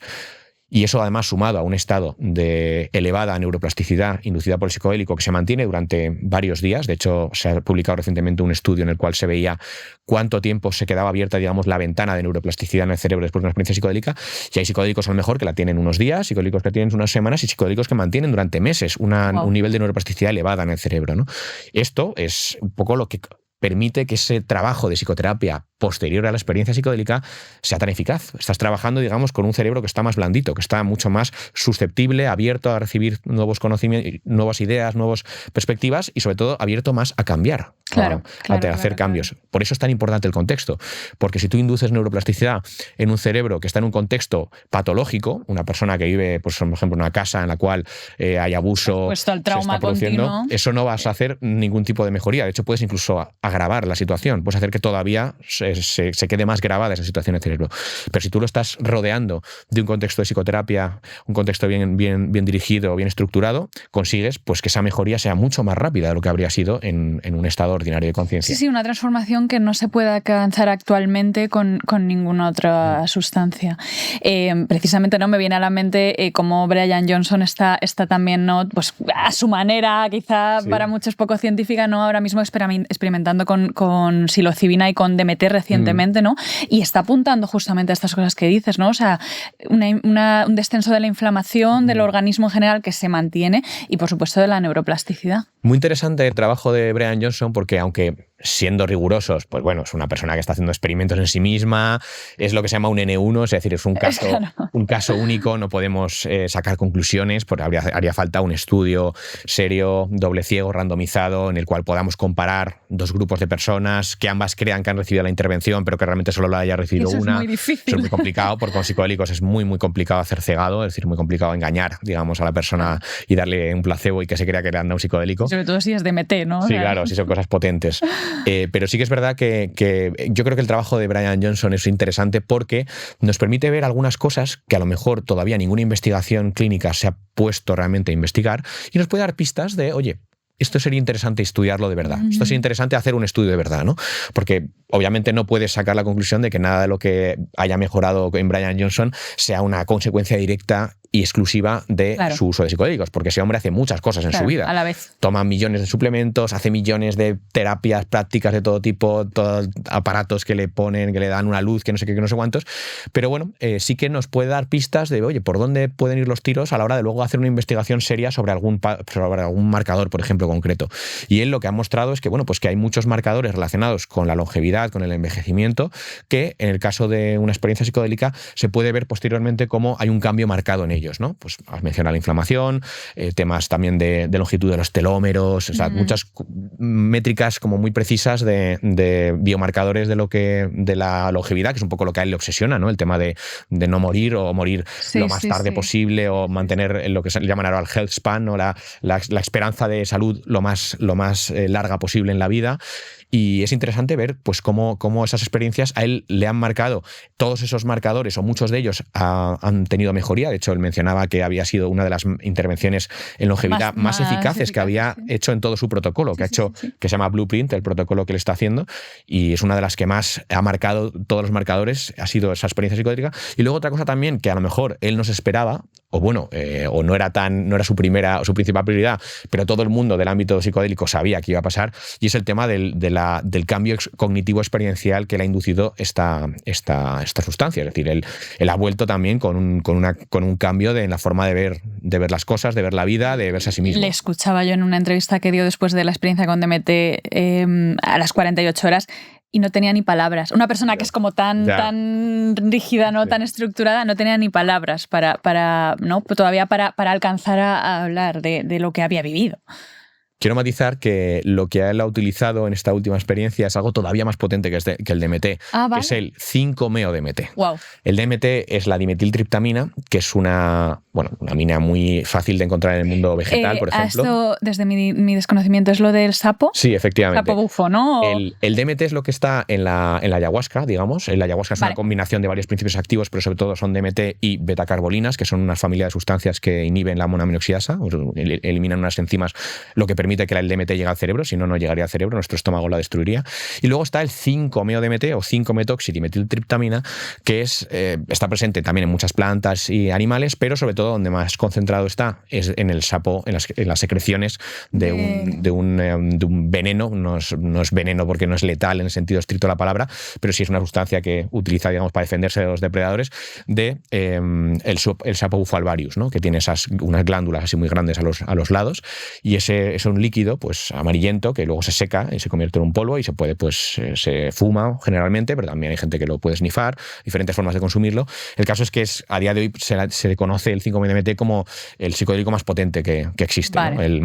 Y eso, además, sumado a un estado de elevada neuroplasticidad inducida por el psicodélico que se mantiene durante varios días. De hecho, se ha publicado recientemente un estudio en el cual se veía cuánto tiempo se quedaba abierta, digamos, la ventana de neuroplasticidad en el cerebro después de una experiencia psicodélica. Y hay psicodélicos, a lo mejor, que la tienen unos días, psicodélicos que tienen unas semanas y psicodélicos que mantienen durante meses un nivel de neuroplasticidad elevada en el cerebro, ¿no? Esto es un poco lo que permite que ese trabajo de psicoterapia posterior a la experiencia psicodélica sea tan eficaz. Estás trabajando, digamos, con un cerebro que está más blandito, que está mucho más susceptible, abierto a recibir nuevos conocimientos, nuevas ideas, nuevas perspectivas, y sobre todo abierto más a cambiar, a hacer cambios. Claro. Por eso es tan importante el contexto, porque si tú induces neuroplasticidad en un cerebro que está en un contexto patológico, una persona que vive, pues, por ejemplo, en una casa en la cual hay abuso, puesto al trauma, se está produciendo continuo, eso no vas a hacer ningún tipo de mejoría. De hecho, puedes incluso agravar la situación, puedes hacer que todavía se quede más grabada esa situación en el cerebro. Pero si tú lo estás rodeando de un contexto de psicoterapia, un contexto bien dirigido, bien estructurado, consigues, pues, que esa mejoría sea mucho más rápida de lo que habría sido en un estado ordinario de conciencia. Sí, una transformación que no se puede alcanzar actualmente con ninguna otra sustancia. Precisamente, ¿no?, me viene a la mente cómo Brian Johnson está también, ¿no?, pues a su manera, quizá para muchos poco científica, ¿no?, ahora mismo experimentando con psilocibina y con DMT recientemente, ¿no? Y está apuntando justamente a estas cosas que dices, ¿no? O sea, un descenso de la inflamación del organismo en general que se mantiene, y por supuesto de la neuroplasticidad. Muy interesante el trabajo de Brian Johnson, porque aunque, siendo rigurosos, pues bueno, es una persona que está haciendo experimentos en sí misma, es lo que se llama un N1, es decir, es un caso único, no podemos sacar conclusiones, porque haría falta un estudio serio, doble ciego, randomizado, en el cual podamos comparar dos grupos de personas que ambas crean que han recibido la intervención, pero que realmente solo la haya recibido una. Es muy difícil. Eso es muy complicado, porque con psicodélicos es muy complicado hacer cegado, es decir, muy complicado engañar, digamos, a la persona y darle un placebo y que se crea que le anda un psicodélico. Sobre todo si es DMT, ¿no? Sí, claro, si son cosas potentes. Pero sí que es verdad que yo creo que el trabajo de Brian Johnson es interesante porque nos permite ver algunas cosas que a lo mejor todavía ninguna investigación clínica se ha puesto realmente a investigar, y nos puede dar pistas de, oye, esto sería interesante estudiarlo de verdad. Esto sería interesante hacer un estudio de verdad, ¿no? Porque obviamente no puedes sacar la conclusión de que nada de lo que haya mejorado en Brian Johnson sea una consecuencia directa y exclusiva de su uso de psicodélicos, porque ese hombre hace muchas cosas en su vida. A la vez. Toma millones de suplementos, hace millones de terapias, prácticas de todo tipo, todos aparatos que le ponen, que le dan una luz, que no sé qué, que no sé cuántos. Pero bueno, sí que nos puede dar pistas de, oye, por dónde pueden ir los tiros a la hora de luego hacer una investigación seria sobre algún marcador, por ejemplo, concreto. Y él lo que ha mostrado es que, bueno, pues que hay muchos marcadores relacionados con la longevidad, con el envejecimiento, que en el caso de una experiencia psicodélica se puede ver posteriormente cómo hay un cambio marcado en ellos, ¿no? Pues has mencionado la inflamación, temas también de longitud de los telómeros, o sea, muchas métricas como muy precisas de biomarcadores de la longevidad, que es un poco lo que a él le obsesiona, ¿no? El tema de no morir, o morir lo más tarde posible, o mantener lo que se llaman ahora el health span, o la esperanza de salud lo más larga posible en la vida. Y es interesante ver, pues, cómo esas experiencias a él le han marcado. Todos esos marcadores, o muchos de ellos, han tenido mejoría. De hecho, él mencionaba que había sido una de las intervenciones en longevidad más eficaces que había hecho en todo su protocolo, que se llama Blueprint, el protocolo que él está haciendo, y es una de las que más ha marcado todos los marcadores, ha sido esa experiencia psicodélica. Y luego otra cosa también que a lo mejor él no se esperaba, o bueno, o no era su principal prioridad, pero todo el mundo del ámbito psicodélico sabía que iba a pasar, y es el tema del cambio cognitivo experiencial que le ha inducido esta sustancia. Es decir, él ha vuelto también con un cambio en la forma de ver las cosas, de ver la vida, de verse a sí mismo. Le escuchaba yo en una entrevista que dio después de la experiencia con DMT a las 48 horas, y no tenía ni palabras. Una persona que es como tan rígida, ¿no? Tan estructurada, no tenía ni palabras para alcanzar a hablar de lo que había vivido. quiero matizar que lo que él ha utilizado en esta última experiencia es algo todavía más potente que el DMT, que es el 5-meo-DMT. Wow. El DMT es la dimetiltriptamina, que es una amina muy fácil de encontrar en el mundo vegetal, por ejemplo. Esto, desde mi desconocimiento, ¿es lo del sapo? Sí, efectivamente. Sapo bufo, ¿no? El DMT es lo que está en la ayahuasca, digamos. La ayahuasca es una combinación de varios principios activos, pero sobre todo son DMT y betacarbolinas, que son una familia de sustancias que inhiben la monoaminoxiasa, eliminan unas enzimas, lo que permite que el DMT llegue al cerebro, si no, no llegaría al cerebro, nuestro estómago la destruiría. Y luego está el 5-meo-DMT o 5-metoxidimetiltriptamina, que está presente también en muchas plantas y animales, pero sobre todo donde más concentrado está es en el sapo, en las secreciones de un veneno. No es veneno porque no es letal en el sentido estricto de la palabra, pero sí es una sustancia que utiliza, digamos, para defenderse de los depredadores, el sapo bufo alvarius, ¿no? Que tiene unas glándulas así muy grandes a los lados, y ese es un líquido pues amarillento que luego se seca y se convierte en un polvo y se puede, pues se fuma generalmente, pero también hay gente que lo puede snifar, diferentes formas de consumirlo. El caso es que a día de hoy se conoce el 5-MeO-DMT como el psicodélico más potente que existe, vale, ¿no? el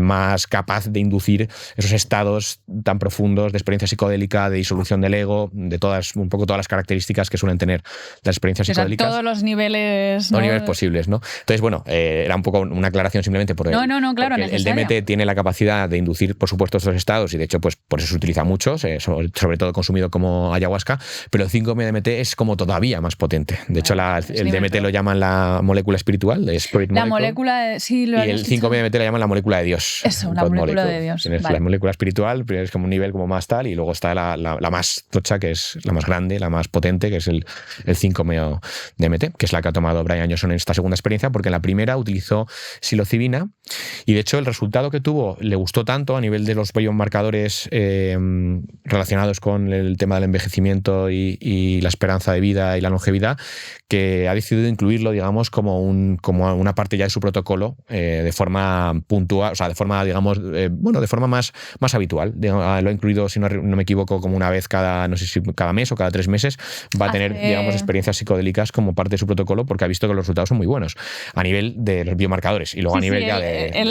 más capaz de inducir esos estados tan profundos de experiencia psicodélica, de disolución del ego, de un poco todas las características que suelen tener las experiencias psicodélicas. Todos los niveles, todos los niveles posibles, ¿no? Entonces, bueno, era un poco una aclaración simplemente por claro, el DMT tiene la capacidad de inducir, por supuesto, estos estados, y de hecho, pues por eso se utiliza mucho, sobre todo consumido como ayahuasca, pero el 5-MeO-DMT es como todavía más potente. De hecho, el DMT lo llaman la molécula espiritual, de Spirit Molecule. La molécula, sí, lo y el 5-MeO-DMT la llaman la molécula de Dios. Eso, la molécula de Dios. Tienes la molécula espiritual, primero es como un nivel como más tal, y luego está la más tocha, que es la más grande, la más potente, que es el 5-MeO-DMT, que es la que ha tomado Brian Johnson en esta segunda experiencia, porque en la primera utilizó psilocibina, y de hecho el resultado que tuvo le gustó tanto a nivel de los biomarcadores relacionados con el tema del envejecimiento y la esperanza de vida y la longevidad, que ha decidido incluirlo, digamos, como una parte ya de su protocolo, de forma puntual, o sea, de forma, digamos, de forma más habitual. Lo ha incluido, si no me equivoco, como una vez no sé si cada mes o cada 3 meses, va a tener, digamos, experiencias psicodélicas como parte de su protocolo, porque ha visto que los resultados son muy buenos a nivel de los biomarcadores y luego a nivel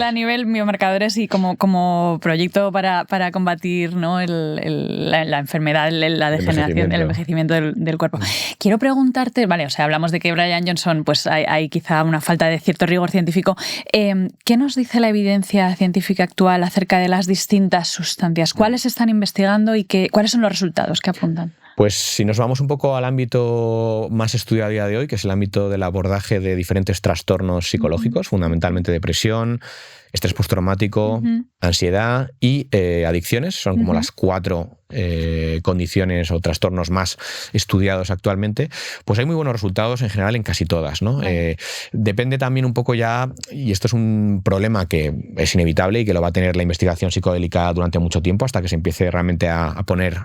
a nivel biomarcadores y como proyecto para combatir, ¿no? la enfermedad, la degeneración, el envejecimiento del cuerpo. Quiero preguntarte, vale, o sea, hablamos de que Brian Johnson, pues hay quizá una falta de cierto rigor científico. ¿Qué nos dice la evidencia científica actual acerca de las distintas sustancias? ¿Cuáles se están investigando y cuáles son los resultados que apuntan? Pues si nos vamos un poco al ámbito más estudiado a día de hoy, que es el ámbito del abordaje de diferentes trastornos psicológicos, fundamentalmente depresión, estrés postraumático, ansiedad y adicciones, son como las 4 condiciones o trastornos más estudiados actualmente, pues hay muy buenos resultados en general en casi todas, ¿no? Depende también un poco ya, y esto es un problema que es inevitable y que lo va a tener la investigación psicodélica durante mucho tiempo hasta que se empiece realmente a poner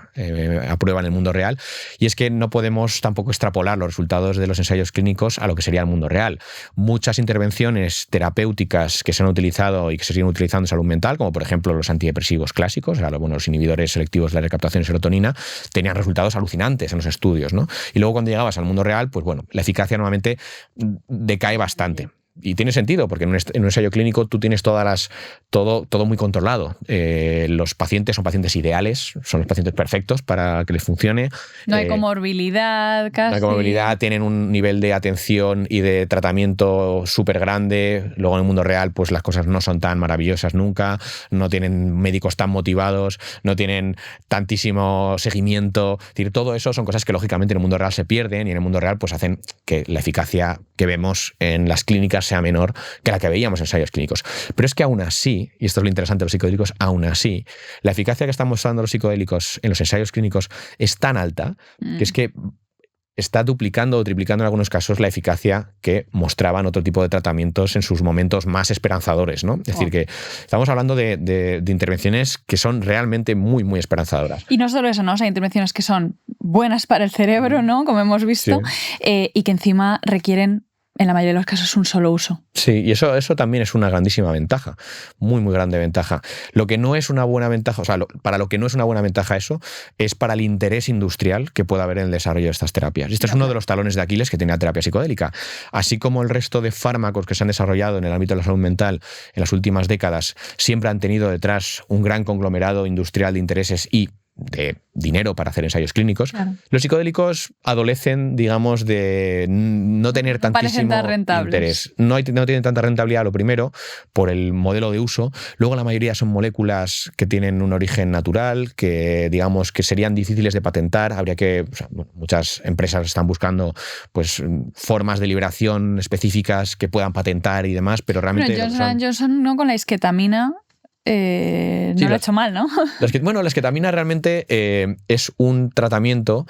a prueba en el mundo real, y es que no podemos tampoco extrapolar los resultados de los ensayos clínicos a lo que sería el mundo real. Muchas intervenciones terapéuticas que se han utilizado y que se siguen utilizando en salud mental, como por ejemplo los antidepresivos clásicos, o sea, los inhibidores selectivos de la recaptación de serotonina, tenían resultados alucinantes en los estudios, ¿no? Y luego cuando llegabas al mundo real, pues bueno, la eficacia normalmente decae bastante. Y tiene sentido, porque en un ensayo clínico tú tienes todo muy controlado. Los pacientes son pacientes ideales, son los pacientes perfectos para que les funcione. No hay comorbilidad casi. No hay comorbilidad, tienen un nivel de atención y de tratamiento súper grande. Luego en el mundo real pues las cosas no son tan maravillosas nunca, no tienen médicos tan motivados, no tienen tantísimo seguimiento. Es decir, todo eso son cosas que lógicamente en el mundo real se pierden, y en el mundo real pues hacen que la eficacia que vemos en las clínicas sea menor que la que veíamos en ensayos clínicos. Pero es que aún así, y esto es lo interesante de los psicodélicos, aún así, la eficacia que están mostrando los psicodélicos en los ensayos clínicos es tan alta que es que está duplicando o triplicando en algunos casos la eficacia que mostraban otro tipo de tratamientos en sus momentos más esperanzadores, ¿no? Es decir, que estamos hablando de intervenciones que son realmente muy, muy esperanzadoras. Y no solo eso, ¿no? O sea, hay intervenciones que son buenas para el cerebro, ¿no? Como hemos visto, sí. Y que encima requieren en la mayoría de los casos, un solo uso. Sí, y eso también es una grandísima ventaja, muy, muy grande ventaja. Lo que no es una buena ventaja, o sea, para lo que no es una buena ventaja eso, es para el interés industrial que pueda haber en el desarrollo de estas terapias. Y este es uno de los talones de Aquiles que tiene la terapia psicodélica. Así como el resto de fármacos que se han desarrollado en el ámbito de la salud mental en las últimas décadas siempre han tenido detrás un gran conglomerado industrial de intereses y de dinero para hacer ensayos clínicos. Claro. Los psicodélicos adolecen, digamos, de no tener tantísimo interés. No tienen tanta rentabilidad, lo primero, por el modelo de uso. Luego la mayoría son moléculas que tienen un origen natural, que digamos que serían difíciles de patentar. Habría que, muchas empresas están buscando pues formas de liberación específicas que puedan patentar y demás, pero realmente... Johnson no con la esketamina. No lo he hecho mal, ¿no? La esketamina realmente es un tratamiento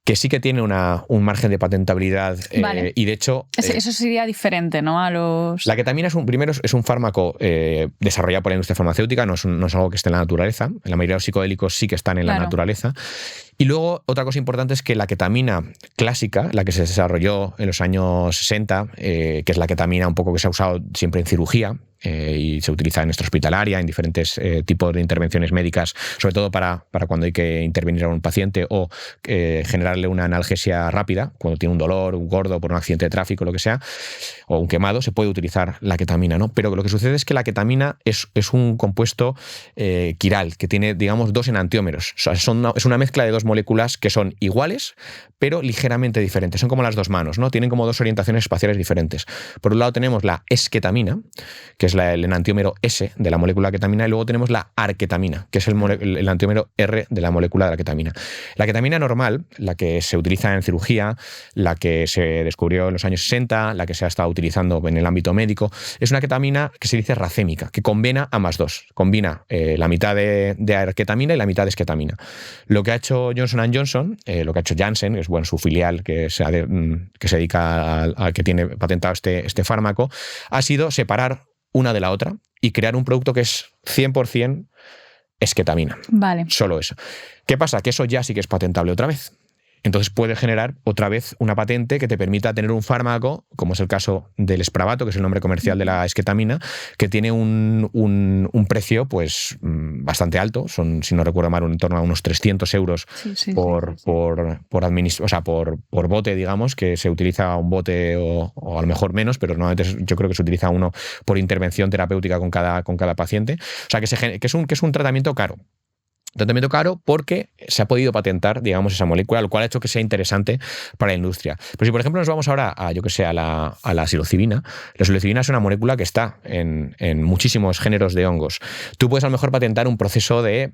que sí que tiene un margen de patentabilidad vale. Y de hecho... Eso sería diferente, ¿no? La ketamina es un fármaco desarrollado por la industria farmacéutica, no es algo que esté en la naturaleza. En la mayoría de los psicodélicos sí que están en la naturaleza. Y luego, otra cosa importante es que la ketamina clásica, la que se desarrolló en los años 60, que es la ketamina un poco que se ha usado siempre en cirugía, y se utiliza en extrahospitalaria, en diferentes tipos de intervenciones médicas, sobre todo para cuando hay que intervenir a un paciente o generarle una analgesia rápida, cuando tiene un dolor, un gordo por un accidente de tráfico, lo que sea, o un quemado, se puede utilizar la ketamina, ¿no? Pero lo que sucede es que la ketamina es un compuesto quiral, que tiene, digamos, dos enantiómeros. O sea, es una mezcla de dos moléculas que son iguales, pero ligeramente diferentes. Son como las dos manos, ¿no? Tienen como dos orientaciones espaciales diferentes. Por un lado tenemos la esketamina, que es el enantiómero S de la molécula ketamina, y luego tenemos la arketamina, que es el enantiómero R de la molécula de la ketamina. La ketamina normal, la que se utiliza en cirugía, la que se descubrió en los años 60, la que se ha estado utilizando en el ámbito médico, es una ketamina que se dice racémica, que combina ambas dos. Combina la mitad de arketamina y la mitad de esketamina. Lo que ha hecho Johnson & Johnson, lo que ha hecho Janssen, es su filial que se dedica a que tiene patentado este fármaco, ha sido separar una de la otra y crear un producto que es 100% esketamina. Vale. Solo eso. ¿Qué pasa? Que eso ya sí que es patentable otra vez. Entonces puede generar otra vez una patente que te permita tener un fármaco, como es el caso del Spravato, que es el nombre comercial de la esketamina, que tiene un precio pues bastante alto. Son, si no recuerdo mal, en torno a unos 300 euros por bote, digamos, que se utiliza un bote o a lo mejor menos, pero normalmente yo creo que se utiliza uno por intervención terapéutica con cada paciente. O sea, que es un tratamiento caro. Tratamiento caro porque se ha podido patentar, digamos, esa molécula, lo cual ha hecho que sea interesante para la industria. Pero si, por ejemplo, nos vamos ahora a la psilocibina, la psilocibina es una molécula que está en muchísimos géneros de hongos. Tú puedes a lo mejor patentar un proceso de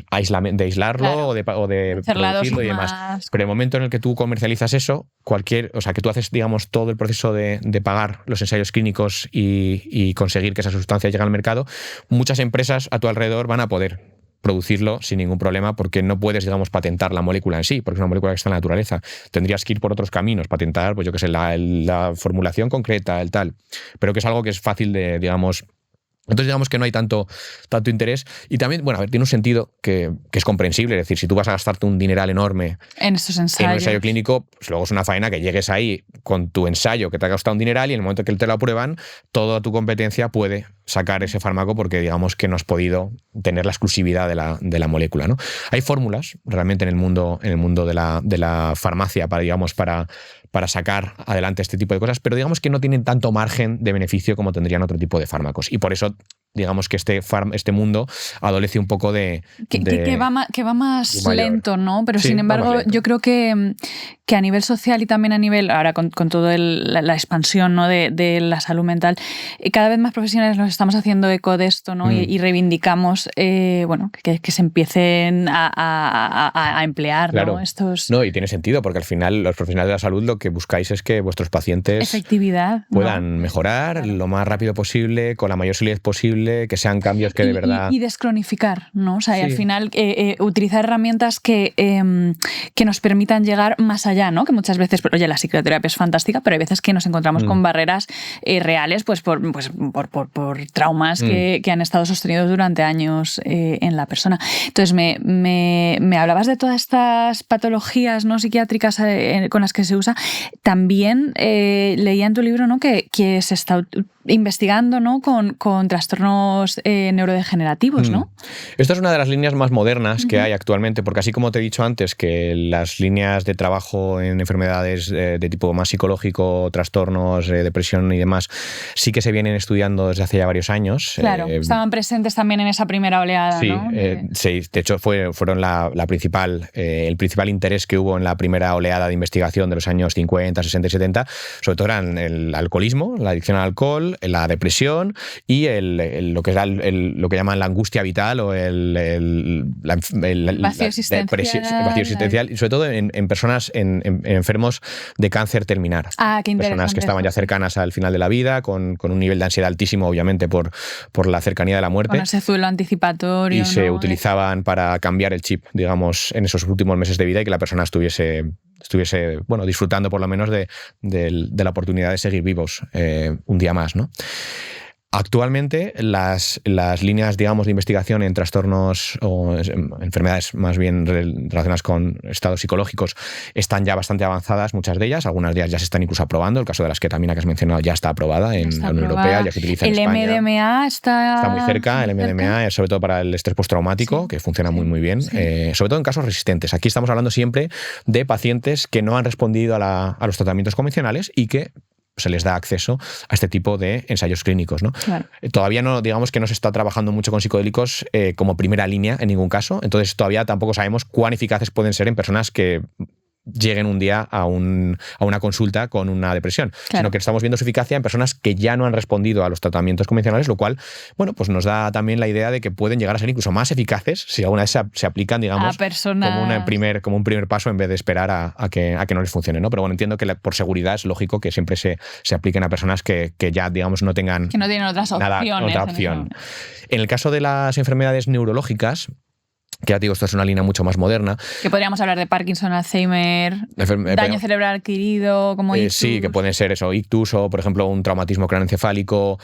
aislarlo, claro, o de producirlo y demás. Pero en el momento en el que tú comercializas eso, que tú haces, digamos, todo el proceso de pagar los ensayos clínicos y conseguir que esa sustancia llegue al mercado, muchas empresas a tu alrededor van a poder producirlo sin ningún problema porque no puedes, digamos, patentar la molécula en sí, porque es una molécula que está en la naturaleza. Tendrías que ir por otros caminos, patentar, pues yo qué sé, la formulación concreta, el tal, pero que es algo que es fácil de, digamos... Entonces digamos que no hay tanto interés. Y también, bueno, a ver, tiene un sentido que es comprensible. Es decir, si tú vas a gastarte un dineral enorme en estos ensayos, en un ensayo clínico, pues luego es una faena que llegues ahí con tu ensayo que te ha costado un dineral y en el momento que te lo aprueban, toda tu competencia puede sacar ese fármaco porque digamos que no has podido tener la exclusividad de la molécula, ¿no? Hay fórmulas realmente en el mundo de la farmacia para sacar adelante este tipo de cosas, pero digamos que no tienen tanto margen de beneficio como tendrían otro tipo de fármacos. Y por eso, digamos que este mundo adolece un poco de... Que va más lento, ¿no? Pero sí, sin embargo, yo creo que a nivel social y también a nivel, ahora con toda la expansión, ¿no? de la salud mental, cada vez más profesionales nos estamos haciendo eco de esto, ¿no? Y reivindicamos que se empiecen a emplear, claro, ¿no? Estos... No, y tiene sentido, porque al final los profesionales de la salud lo que buscáis es que vuestros pacientes efectividad, puedan mejorar lo más rápido posible, con la mayor solidez posible, posible, que sean cambios que de verdad... Y descronificar, ¿no? O sea, Sí. y al final utilizar herramientas que nos permitan llegar más allá, ¿no? Que muchas veces, oye, la psicoterapia es fantástica, pero hay veces que nos encontramos con barreras reales pues por traumas que han estado sostenidos durante años en la persona. Entonces, me hablabas de todas estas patologías no psiquiátricas con las que se usa. También leía en tu libro, ¿no?, que se está investigando, ¿no?, con trastornos neurodegenerativos, ¿no? Esta es una de las líneas más modernas que hay actualmente, porque así como te he dicho antes que las líneas de trabajo en enfermedades de tipo más psicológico, trastornos, depresión y demás, sí que se vienen estudiando desde hace ya varios años. Claro, estaban presentes también en esa primera oleada, sí, ¿no? Sí, de hecho fueron el principal interés que hubo en la primera oleada de investigación de los años 50, 60 y 70, sobre todo eran el alcoholismo, la adicción al alcohol, la depresión y lo que llaman la angustia vital o el vacío existencial, y sobre todo en personas, en enfermos de cáncer terminal. Qué interesante. Personas que estaban ya cercanas al final de la vida, con un nivel de ansiedad altísimo, obviamente, por la cercanía de la muerte. Con ese zuelo anticipatorio. Y se utilizaban para cambiar el chip, digamos, en esos últimos meses de vida y que la persona estuviese bueno, disfrutando por lo menos de la oportunidad de seguir vivos un día más, ¿no? Actualmente las líneas, digamos, de investigación en trastornos o enfermedades más bien relacionadas con estados psicológicos están ya bastante avanzadas, muchas de ellas. Algunas de ellas ya se están incluso aprobando. El caso de las ketamina que has mencionado ya está aprobada en la Unión Europea, ya se utiliza en España. El MDMA está muy cerca. El MDMA es sobre todo para el estrés postraumático, que funciona muy bien, sobre todo en casos resistentes. Aquí estamos hablando siempre de pacientes que no han respondido a los tratamientos convencionales y que se les da acceso a este tipo de ensayos clínicos, ¿no? Claro. Todavía no, digamos que no se está trabajando mucho con psicodélicos como primera línea en ningún caso, entonces todavía tampoco sabemos cuán eficaces pueden ser en personas que lleguen un día a una consulta con una depresión, sino que estamos viendo su eficacia en personas que ya no han respondido a los tratamientos convencionales, lo cual, bueno, pues nos da también la idea de que pueden llegar a ser incluso más eficaces si alguna vez se aplican, digamos, como un primer paso en vez de esperar a que no les funcione, ¿no? Pero bueno, entiendo que por seguridad es lógico que siempre se apliquen a personas que ya, digamos, no tengan... Que no tienen otra opción. En el caso de las enfermedades neurológicas, que ya te digo, esto es una línea mucho más moderna. Que podríamos hablar de Parkinson, Alzheimer, daño cerebral adquirido, como ictus. Sí, que pueden ser eso, ictus o, por ejemplo, un traumatismo craneoencefálico.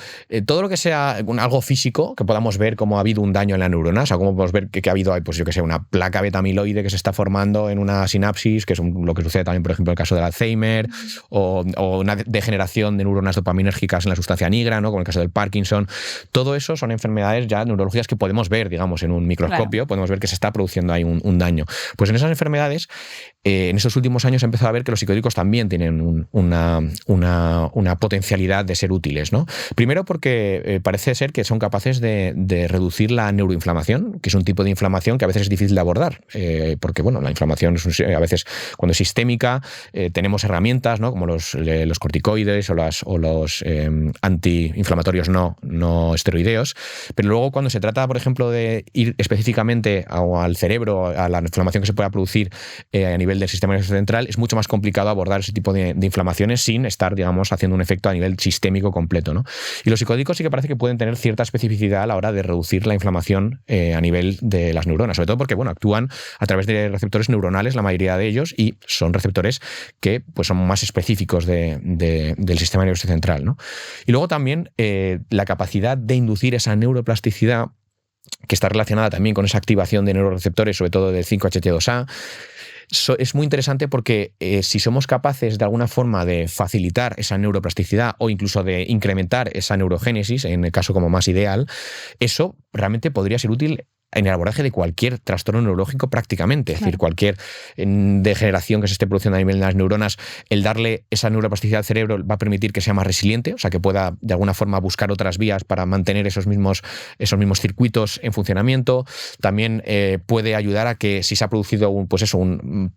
Todo lo que sea algo físico, que podamos ver cómo ha habido un daño en la neurona, o sea, cómo podemos ver que ha habido, pues yo que sé, una placa beta-amiloide que se está formando en una sinapsis, que es lo que sucede también, por ejemplo, en el caso del Alzheimer, o una degeneración de neuronas dopaminérgicas en la sustancia nigra, ¿no?, como en el caso del Parkinson. Todo eso son enfermedades ya neurológicas que podemos ver, digamos, en un microscopio, podemos ver que se está produciendo ahí un daño. Pues en esas enfermedades, en estos últimos años se ha empezado a ver que los psicodélicos también tienen una potencialidad de ser útiles, ¿no? Primero porque parece ser que son capaces de reducir la neuroinflamación, que es un tipo de inflamación que a veces es difícil de abordar, porque bueno, la inflamación a veces cuando es sistémica tenemos herramientas, ¿no?, como los corticoides o los antiinflamatorios no esteroideos, pero luego cuando se trata, por ejemplo, de ir específicamente al cerebro, a la inflamación que se pueda producir a nivel del sistema nervioso central, es mucho más complicado abordar ese tipo de inflamaciones sin estar, digamos, haciendo un efecto a nivel sistémico completo, ¿no? Y los psicodélicos sí que parece que pueden tener cierta especificidad a la hora de reducir la inflamación a nivel de las neuronas, sobre todo porque, bueno, actúan a través de receptores neuronales, la mayoría de ellos, y son receptores que pues, son más específicos del sistema nervioso central, ¿no? Y luego también la capacidad de inducir esa neuroplasticidad, que está relacionada también con esa activación de neuroreceptores, sobre todo del 5-HT2A. Es muy interesante porque si somos capaces de alguna forma de facilitar esa neuroplasticidad o incluso de incrementar esa neurogénesis, en el caso como más ideal, eso realmente podría ser útil en el abordaje de cualquier trastorno neurológico prácticamente, es decir, cualquier degeneración que se esté produciendo a nivel de las neuronas, el darle esa neuroplasticidad al cerebro va a permitir que sea más resiliente, o sea, que pueda de alguna forma buscar otras vías para mantener esos mismos circuitos en funcionamiento. También puede ayudar a que si se ha producido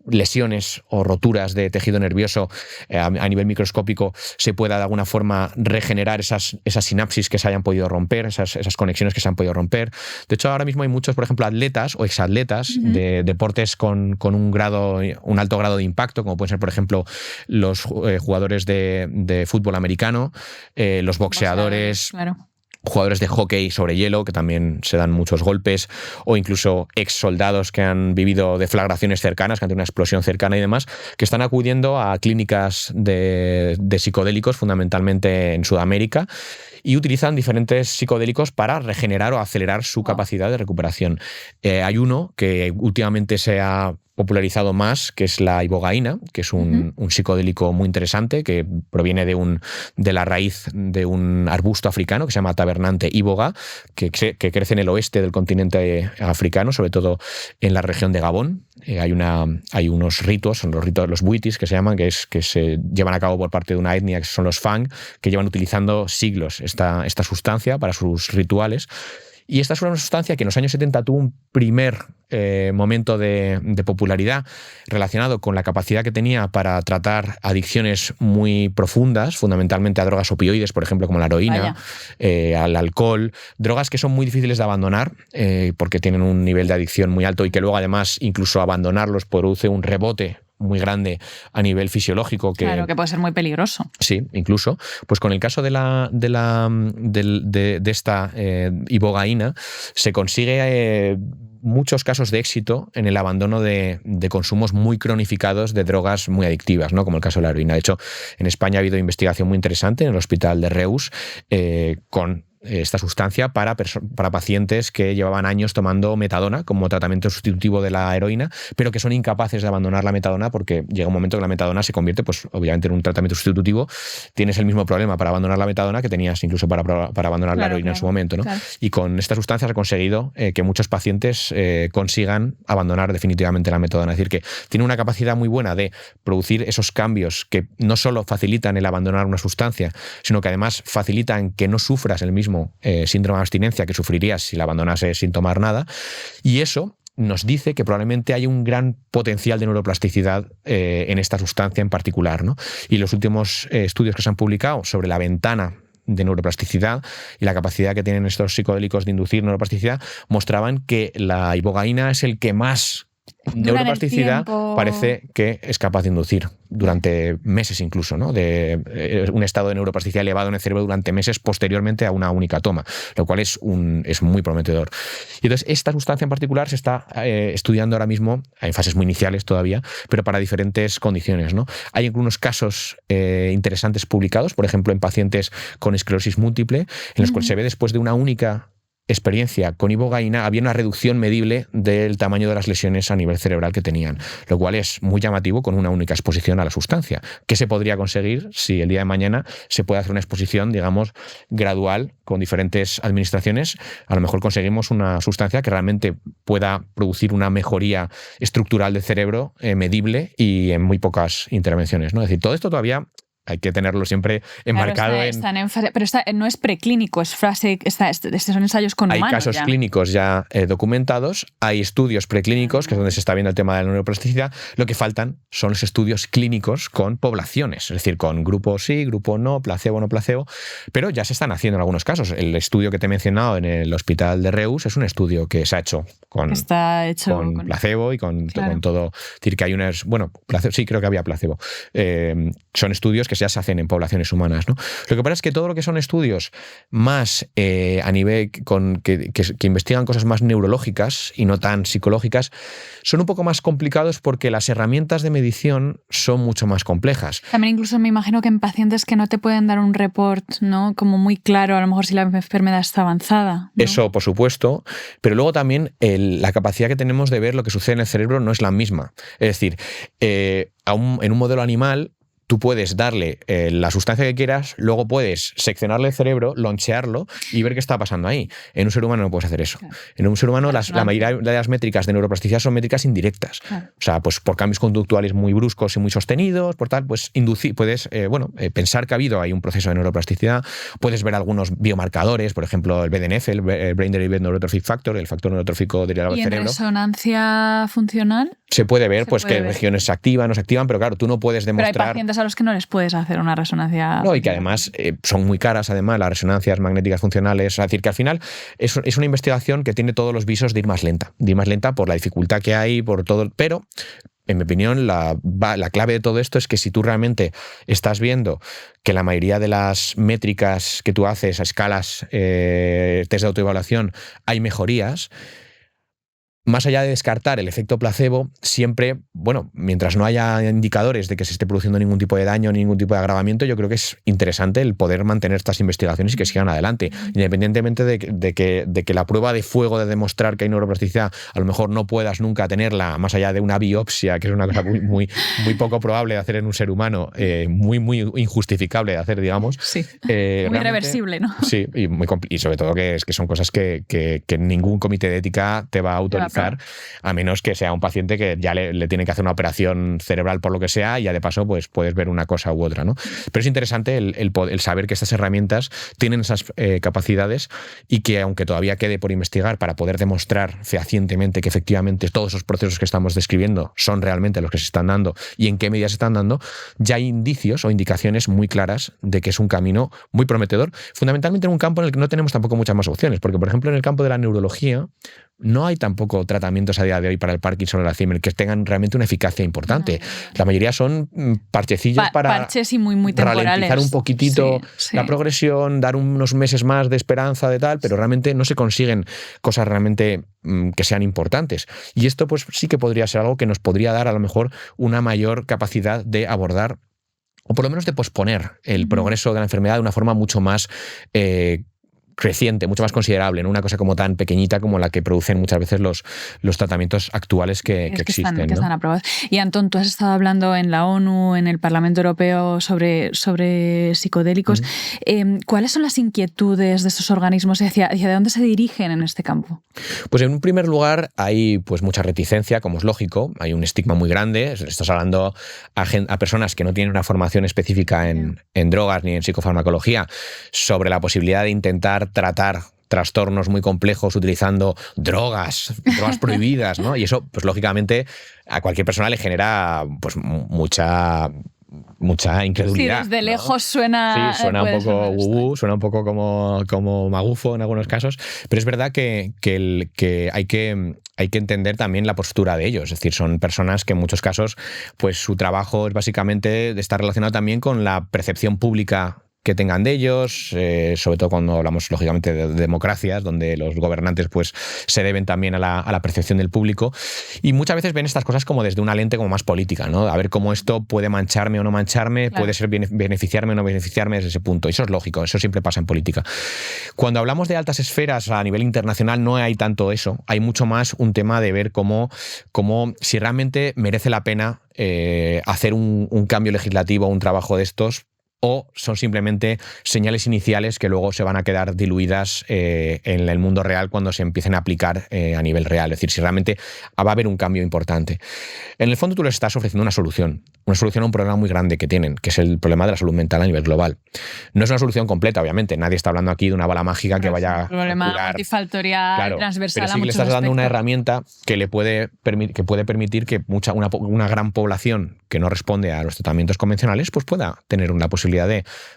lesiones o roturas de tejido nervioso a nivel microscópico, se pueda de alguna forma regenerar esas sinapsis que se hayan podido romper, esas conexiones que se han podido romper. De hecho, ahora mismo hay muchos, por ejemplo, atletas o exatletas de deportes con un alto grado de impacto, como pueden ser, por ejemplo, los jugadores de fútbol americano, los boxeadores. Claro. jugadores de hockey sobre hielo, que también se dan muchos golpes, o incluso ex soldados que han vivido deflagraciones cercanas, que han tenido una explosión cercana y demás, que están acudiendo a clínicas de psicodélicos, fundamentalmente en Sudamérica, y utilizan diferentes psicodélicos para regenerar o acelerar su capacidad de recuperación. Hay uno que últimamente se ha popularizado más, que es la ibogaína, que es un psicodélico muy interesante que proviene de la raíz de un arbusto africano que se llama Tabernante iboga, que crece en el oeste del continente africano, sobre todo en la región de Gabón. Hay unos ritos, son los buitis que se llaman, que se llevan a cabo por parte de una etnia que son los Fang, que llevan utilizando siglos esta sustancia para sus rituales. Y esta es una sustancia que en los años 70 tuvo un primer momento de popularidad relacionado con la capacidad que tenía para tratar adicciones muy profundas, fundamentalmente a drogas opioides, por ejemplo, como la heroína, al alcohol, drogas que son muy difíciles de abandonar porque tienen un nivel de adicción muy alto y que luego además incluso abandonarlos produce un rebote muy grande a nivel fisiológico. Claro, que puede ser muy peligroso. Sí, incluso. Pues con el caso de esta ibogaína se consigue muchos casos de éxito en el abandono de consumos muy cronificados de drogas muy adictivas, ¿no? Como el caso de la heroína. De hecho, en España ha habido investigación muy interesante en el Hospital de Reus con esta sustancia para pacientes que llevaban años tomando metadona como tratamiento sustitutivo de la heroína, pero que son incapaces de abandonar la metadona porque llega un momento que la metadona se convierte, pues obviamente, en un tratamiento sustitutivo. Tienes el mismo problema para abandonar la metadona que tenías incluso para abandonar la heroína en su momento, ¿no? Claro. Y con esta sustancia se ha conseguido que muchos pacientes consigan abandonar definitivamente la metadona. Es decir, que tiene una capacidad muy buena de producir esos cambios que no solo facilitan el abandonar una sustancia, sino que además facilitan que no sufras el mismo síndrome de abstinencia que sufrirías si la abandonases sin tomar nada. Y eso nos dice que probablemente hay un gran potencial de neuroplasticidad en esta sustancia en particular, ¿no? Y los últimos estudios que se han publicado sobre la ventana de neuroplasticidad y la capacidad que tienen estos psicodélicos de inducir neuroplasticidad mostraban que la ibogaína es el que más neuroplasticidad parece que es capaz de inducir durante meses incluso, ¿no? De un estado de neuroplasticidad elevado en el cerebro durante meses posteriormente a una única toma, lo cual es muy prometedor. Y entonces esta sustancia en particular se está estudiando ahora mismo en fases muy iniciales todavía, pero para diferentes condiciones, ¿no? Hay algunos casos interesantes publicados, por ejemplo, en pacientes con esclerosis múltiple, en los cuales se ve después de una única experiencia con ibogaína había una reducción medible del tamaño de las lesiones a nivel cerebral que tenían, lo cual es muy llamativo con una única exposición a la sustancia. ¿Qué se podría conseguir si el día de mañana se puede hacer una exposición, digamos, gradual con diferentes administraciones? A lo mejor conseguimos una sustancia que realmente pueda producir una mejoría estructural del cerebro medible y en muy pocas intervenciones, ¿no? Es decir, todo esto todavía hay que tenerlo siempre enmarcado pero no es preclínico, son ensayos con humanos. Hay casos clínicos ya documentados, hay estudios preclínicos, que es donde se está viendo el tema de la neuroplasticidad. Lo que faltan son los estudios clínicos con poblaciones, es decir, con grupo sí, grupo no, placebo, no placebo, pero ya se están haciendo en algunos casos. El estudio que te he mencionado en el Hospital de Reus es un estudio que se ha hecho con placebo y con todo. Es decir, que hay unas... Bueno, placebo, sí, creo que había placebo. Son estudios que ya se hacen en poblaciones humanas, ¿no? Lo que pasa es que todo lo que son estudios más a nivel que investigan cosas más neurológicas y no tan psicológicas son un poco más complicados porque las herramientas de medición son mucho más complejas. También incluso me imagino que en pacientes que no te pueden dar un report, ¿no? Como muy claro, a lo mejor si la enfermedad está avanzada, ¿no? Eso, por supuesto, pero luego también la capacidad que tenemos de ver lo que sucede en el cerebro no es la misma. Es decir, en un modelo animal tú puedes darle la sustancia que quieras, luego puedes seccionarle el cerebro, lonchearlo y ver qué está pasando ahí. En un ser humano no puedes hacer eso. Claro. En un ser humano la mayoría de las métricas de neuroplasticidad son métricas indirectas. Claro. O sea, pues por cambios conductuales muy bruscos y muy sostenidos, por tal, pues puedes pensar que ha habido ahí un proceso de neuroplasticidad. Puedes ver algunos biomarcadores, por ejemplo, el BDNF, el Brain Derived Neurotrophic Factor, el factor neurotrófico derivado del cerebro. ¿Y en resonancia funcional? se puede ver pues qué regiones se activan, no se activan, pero claro, tú no puedes demostrar... Pero hay pacientes a los que no les puedes hacer una resonancia... No, y que además son muy caras, además, las resonancias magnéticas funcionales. Es decir, que al final es una investigación que tiene todos los visos de ir más lenta por la dificultad que hay, por todo... Pero, en mi opinión, la clave de todo esto es que si tú realmente estás viendo que la mayoría de las métricas que tú haces a escalas, test de autoevaluación, hay mejorías... Más allá de descartar el efecto placebo, siempre, bueno, mientras no haya indicadores de que se esté produciendo ningún tipo de daño, ningún tipo de agravamiento, yo creo que es interesante el poder mantener estas investigaciones y que sigan adelante, independientemente de que la prueba de fuego de demostrar que hay neuroplasticidad, a lo mejor no puedas nunca tenerla más allá de una biopsia, que es una cosa muy poco probable de hacer en un ser humano, muy injustificable de hacer, digamos. Sí, muy reversible, ¿no? Sí, y sobre todo que son cosas que ningún comité de ética te va a autorizar, a menos que sea un paciente que ya le tiene que hacer una operación cerebral por lo que sea y ya de paso pues puedes ver una cosa u otra, ¿no? Pero es interesante el saber que estas herramientas tienen esas capacidades y que aunque todavía quede por investigar para poder demostrar fehacientemente que efectivamente todos esos procesos que estamos describiendo son realmente los que se están dando y en qué medida se están dando, ya hay indicios o indicaciones muy claras de que es un camino muy prometedor, fundamentalmente en un campo en el que no tenemos tampoco muchas más opciones, porque por ejemplo en el campo de la neurología no hay tampoco tratamientos a día de hoy para el Parkinson o el Alzheimer que tengan realmente una eficacia importante. La mayoría son parchecillos para parches y muy temporales. Ralentizar un poquitito la progresión, dar unos meses más de esperanza de tal, pero realmente no se consiguen cosas realmente que sean importantes. Y esto pues sí que podría ser algo que nos podría dar a lo mejor una mayor capacidad de abordar o por lo menos de posponer el progreso de la enfermedad de una forma mucho más creciente, mucho más considerable, no una cosa como tan pequeñita como la que producen muchas veces los tratamientos actuales que existen. Que están aprobados. Y Antón, tú has estado hablando en la ONU, en el Parlamento Europeo sobre psicodélicos. ¿Cuáles son las inquietudes de estos organismos y hacia dónde se dirigen en este campo? Pues en un primer lugar hay pues mucha reticencia, como es lógico, hay un estigma muy grande. Estás hablando a personas que no tienen una formación específica en drogas ni en psicofarmacología sobre la posibilidad de intentar tratar trastornos muy complejos utilizando drogas prohibidas, ¿no? Y eso, pues lógicamente, a cualquier persona le genera pues mucha incredulidad. Sí, desde lejos suena... Sí, suena un poco suena un poco como magufo en algunos casos, pero es verdad que hay que entender también la postura de ellos. Es decir, son personas que en muchos casos pues su trabajo es básicamente de estar relacionado también con la percepción pública que tengan de ellos, sobre todo cuando hablamos lógicamente de democracias, donde los gobernantes pues se deben también a la percepción del público, y muchas veces ven estas cosas como desde una lente como más política, ¿no? A ver cómo esto puede mancharme o no mancharme, claro. Puede ser beneficiarme o no beneficiarme desde ese punto. Y eso es lógico, eso siempre pasa en política. Cuando hablamos de altas esferas a nivel internacional no hay tanto eso, hay mucho más un tema de ver cómo si realmente merece la pena hacer un cambio legislativo, un trabajo de estos, o son simplemente señales iniciales que luego se van a quedar diluidas en el mundo real cuando se empiecen a aplicar a nivel real. Es decir, si realmente va a haber un cambio importante. En el fondo tú les estás ofreciendo una solución a un problema muy grande que tienen, que es el problema de la salud mental a nivel global. No es una solución completa, obviamente. Nadie está hablando aquí de una bala mágica que vaya a curar. Un problema multifactorial, claro, transversal pero sí a muchos le estás dando aspectos. una herramienta que puede permitir que una gran población que no responde a los tratamientos convencionales pues pueda tener la posibilidad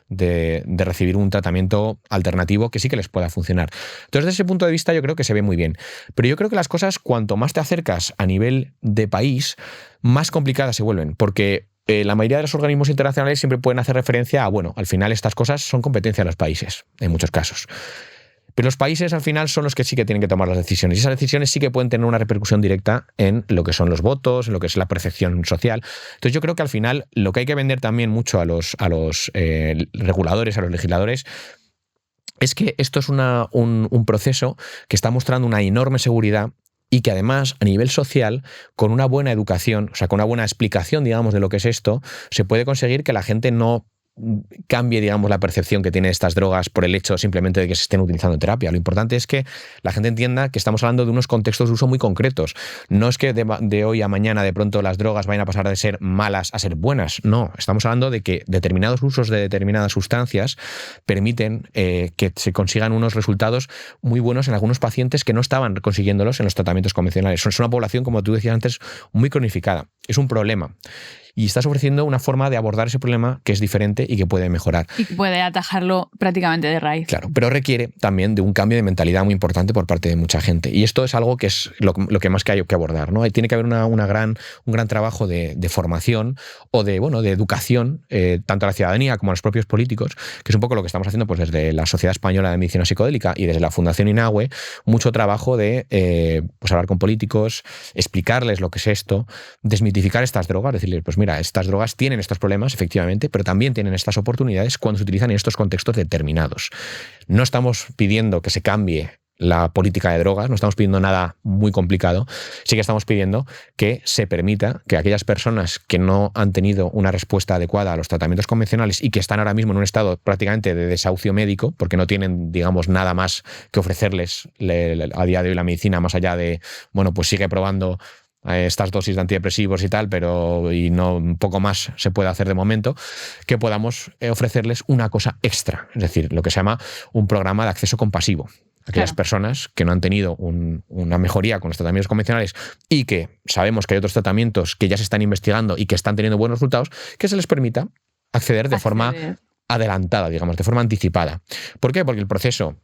de recibir un tratamiento alternativo que sí que les pueda funcionar. Entonces, desde ese punto de vista yo creo que se ve muy bien. Pero yo creo que las cosas, cuanto más te acercas a nivel de país, más complicadas se vuelven, porque la mayoría de los organismos internacionales siempre pueden hacer referencia a, bueno, al final estas cosas son competencia de los países, en muchos casos. Pero los países al final son los que sí que tienen que tomar las decisiones. Y esas decisiones sí que pueden tener una repercusión directa en lo que son los votos, en lo que es la percepción social. Entonces yo creo que al final lo que hay que vender también mucho a los reguladores, a los legisladores, es que esto es un proceso que está mostrando una enorme seguridad y que además a nivel social, con una buena educación, o sea, con una buena explicación, digamos, de lo que es esto, se puede conseguir que la gente no cambie, digamos, la percepción que tiene estas drogas por el hecho simplemente de que se estén utilizando en terapia. Lo importante es que la gente entienda que estamos hablando de unos contextos de uso muy concretos. No es que de hoy a mañana de pronto las drogas vayan a pasar de ser malas a ser buenas. No, estamos hablando de que determinados usos de determinadas sustancias permiten que se consigan unos resultados muy buenos en algunos pacientes que no estaban consiguiéndolos en los tratamientos convencionales. Es una población, como tú decías antes, muy cronificada. Es un problema. Y estás ofreciendo una forma de abordar ese problema que es diferente y que puede mejorar. Y puede atajarlo prácticamente de raíz. Claro, pero requiere también de un cambio de mentalidad muy importante por parte de mucha gente. Y esto es algo que es lo que más que hay que abordar, ¿no? Tiene que haber un gran trabajo de formación o de educación, tanto a la ciudadanía como a los propios políticos, que es un poco lo que estamos haciendo pues, desde la Sociedad Española de Medicina Psicodélica y desde la Fundación INAHUE, mucho trabajo de pues hablar con políticos, explicarles lo que es esto, desmitificar estas drogas, decirles, pues mira, estas drogas tienen estos problemas, efectivamente, pero también tienen estas oportunidades cuando se utilizan en estos contextos determinados. No estamos pidiendo que se cambie la política de drogas, no estamos pidiendo nada muy complicado, sí que estamos pidiendo que se permita que aquellas personas que no han tenido una respuesta adecuada a los tratamientos convencionales y que están ahora mismo en un estado prácticamente de desahucio médico, porque no tienen, digamos, nada más que ofrecerles a día de hoy la medicina, más allá de, bueno, pues sigue probando estas dosis de antidepresivos y tal, pero un poco más se puede hacer de momento, que podamos ofrecerles una cosa extra, es decir, lo que se llama un programa de acceso compasivo. Aquellas personas que no han tenido una mejoría con los tratamientos convencionales y que sabemos que hay otros tratamientos que ya se están investigando y que están teniendo buenos resultados, que se les permita acceder de forma adelantada, digamos, de forma anticipada. ¿Por qué? Porque el proceso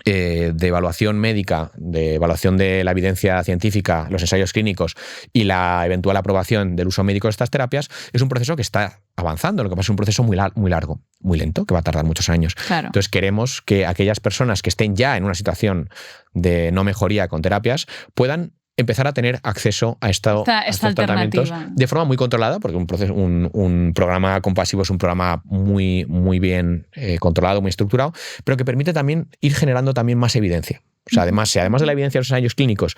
de evaluación médica, de evaluación de la evidencia científica, los ensayos clínicos y la eventual aprobación del uso médico de estas terapias es un proceso que está avanzando. Lo que pasa es que es un proceso muy largo, muy lento, que va a tardar muchos años. Claro. Entonces queremos que aquellas personas que estén ya en una situación de no mejoría con terapias puedan empezar a tener acceso a estos tratamientos de forma muy controlada, porque un programa compasivo es un programa muy, muy bien controlado, muy estructurado, pero que permite también ir generando también más evidencia. O sea, además, si además de la evidencia de los ensayos clínicos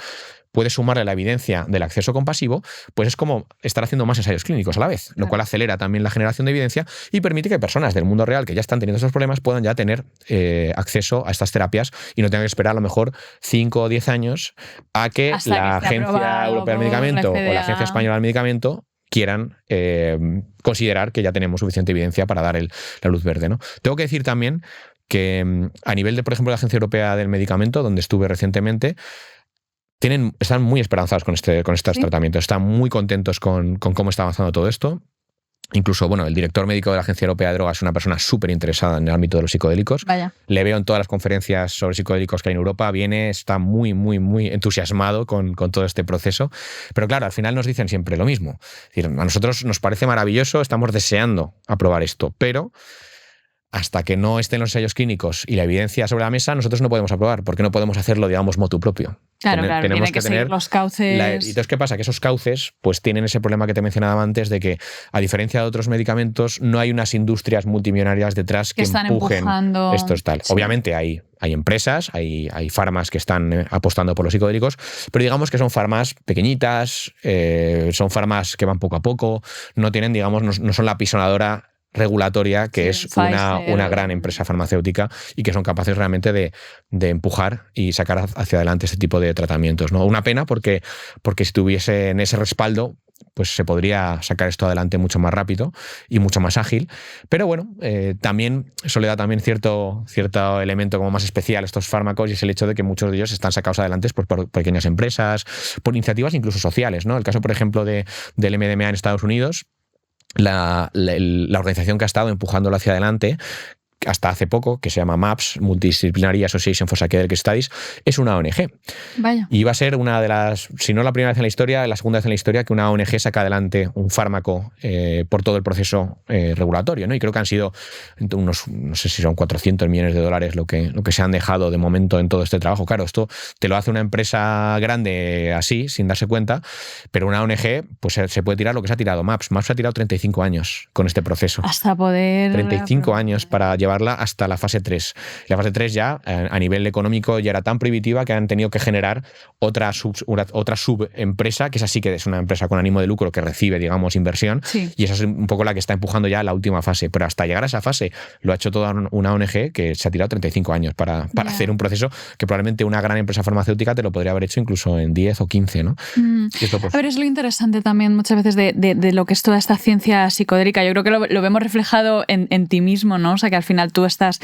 puedes sumarle la evidencia del acceso compasivo, pues es como estar haciendo más ensayos clínicos a la vez, lo cual acelera también la generación de evidencia y permite que personas del mundo real que ya están teniendo esos problemas puedan ya tener acceso a estas terapias y no tengan que esperar a lo mejor 5 o 10 años a que la Agencia Europea del Medicamento o la Agencia Española del Medicamento quieran considerar que ya tenemos suficiente evidencia para dar la luz verde, ¿no? Tengo que decir también que a nivel de, por ejemplo, la Agencia Europea del Medicamento, donde estuve recientemente, están muy esperanzados con estos tratamientos, están muy contentos con cómo está avanzando todo esto. Incluso, bueno, el director médico de la Agencia Europea de Drogas es una persona súper interesada en el ámbito de los psicodélicos. Vaya. Le veo en todas las conferencias sobre psicodélicos que hay en Europa, está muy, muy, muy entusiasmado con todo este proceso. Pero claro, al final nos dicen siempre lo mismo. Es decir, a nosotros nos parece maravilloso, estamos deseando aprobar esto, pero hasta que no estén los ensayos clínicos y la evidencia sobre la mesa, nosotros no podemos aprobar, porque no podemos hacerlo, digamos, motu propio. Claro, tenemos que seguir los cauces. Y entonces, ¿qué pasa? Que esos cauces pues tienen ese problema que te mencionaba antes de que, a diferencia de otros medicamentos, no hay unas industrias multimillonarias detrás que empujen estos tal. Sí. Obviamente hay empresas, hay farmas que están apostando por los psicodélicos, pero digamos que son farmas pequeñitas, son farmas que van poco a poco, no tienen, digamos, no son la pisonadora regulatoria que es una gran empresa farmacéutica y que son capaces realmente de empujar y sacar hacia adelante este tipo de tratamientos, ¿no? Una pena porque si tuviesen ese respaldo, pues se podría sacar esto adelante mucho más rápido y mucho más ágil. Pero bueno, también eso le da también cierto elemento como más especial a estos fármacos, y es el hecho de que muchos de ellos están sacados adelante pues, por pequeñas empresas, por iniciativas incluso sociales, ¿no? El caso, por ejemplo, del MDMA en Estados Unidos, la organización que ha estado empujándolo hacia adelante hasta hace poco, que se llama MAPS, Multidisciplinary Association for Psychedelic Studies, es una ONG. Vaya. Y va a ser una de las, si no la primera vez en la historia, la segunda vez en la historia que una ONG saca adelante un fármaco por todo el proceso regulatorio, ¿no? Y creo que han sido unos, no sé si son 400 millones de dólares lo que se han dejado de momento en todo este trabajo. Claro, esto te lo hace una empresa grande así, sin darse cuenta, pero una ONG pues se puede tirar lo que se ha tirado MAPS. MAPS ha tirado 35 años con este proceso. Hasta poder... 35 años para llevar llevarla hasta la fase 3. La fase 3 ya, a nivel económico, ya era tan prohibitiva que han tenido que generar otra subempresa, que esa sí que es una empresa con ánimo de lucro que recibe, digamos, inversión, y esa es un poco la que está empujando ya la última fase. Pero hasta llegar a esa fase lo ha hecho toda una ONG que se ha tirado 35 años para hacer un proceso que probablemente una gran empresa farmacéutica te lo podría haber hecho incluso en 10 o 15, ¿no? Y esto, pues... A ver, es lo interesante también muchas veces de lo que es toda esta ciencia psicodélica. Yo creo que lo vemos reflejado en ti mismo, ¿no? O sea, que al final tú estás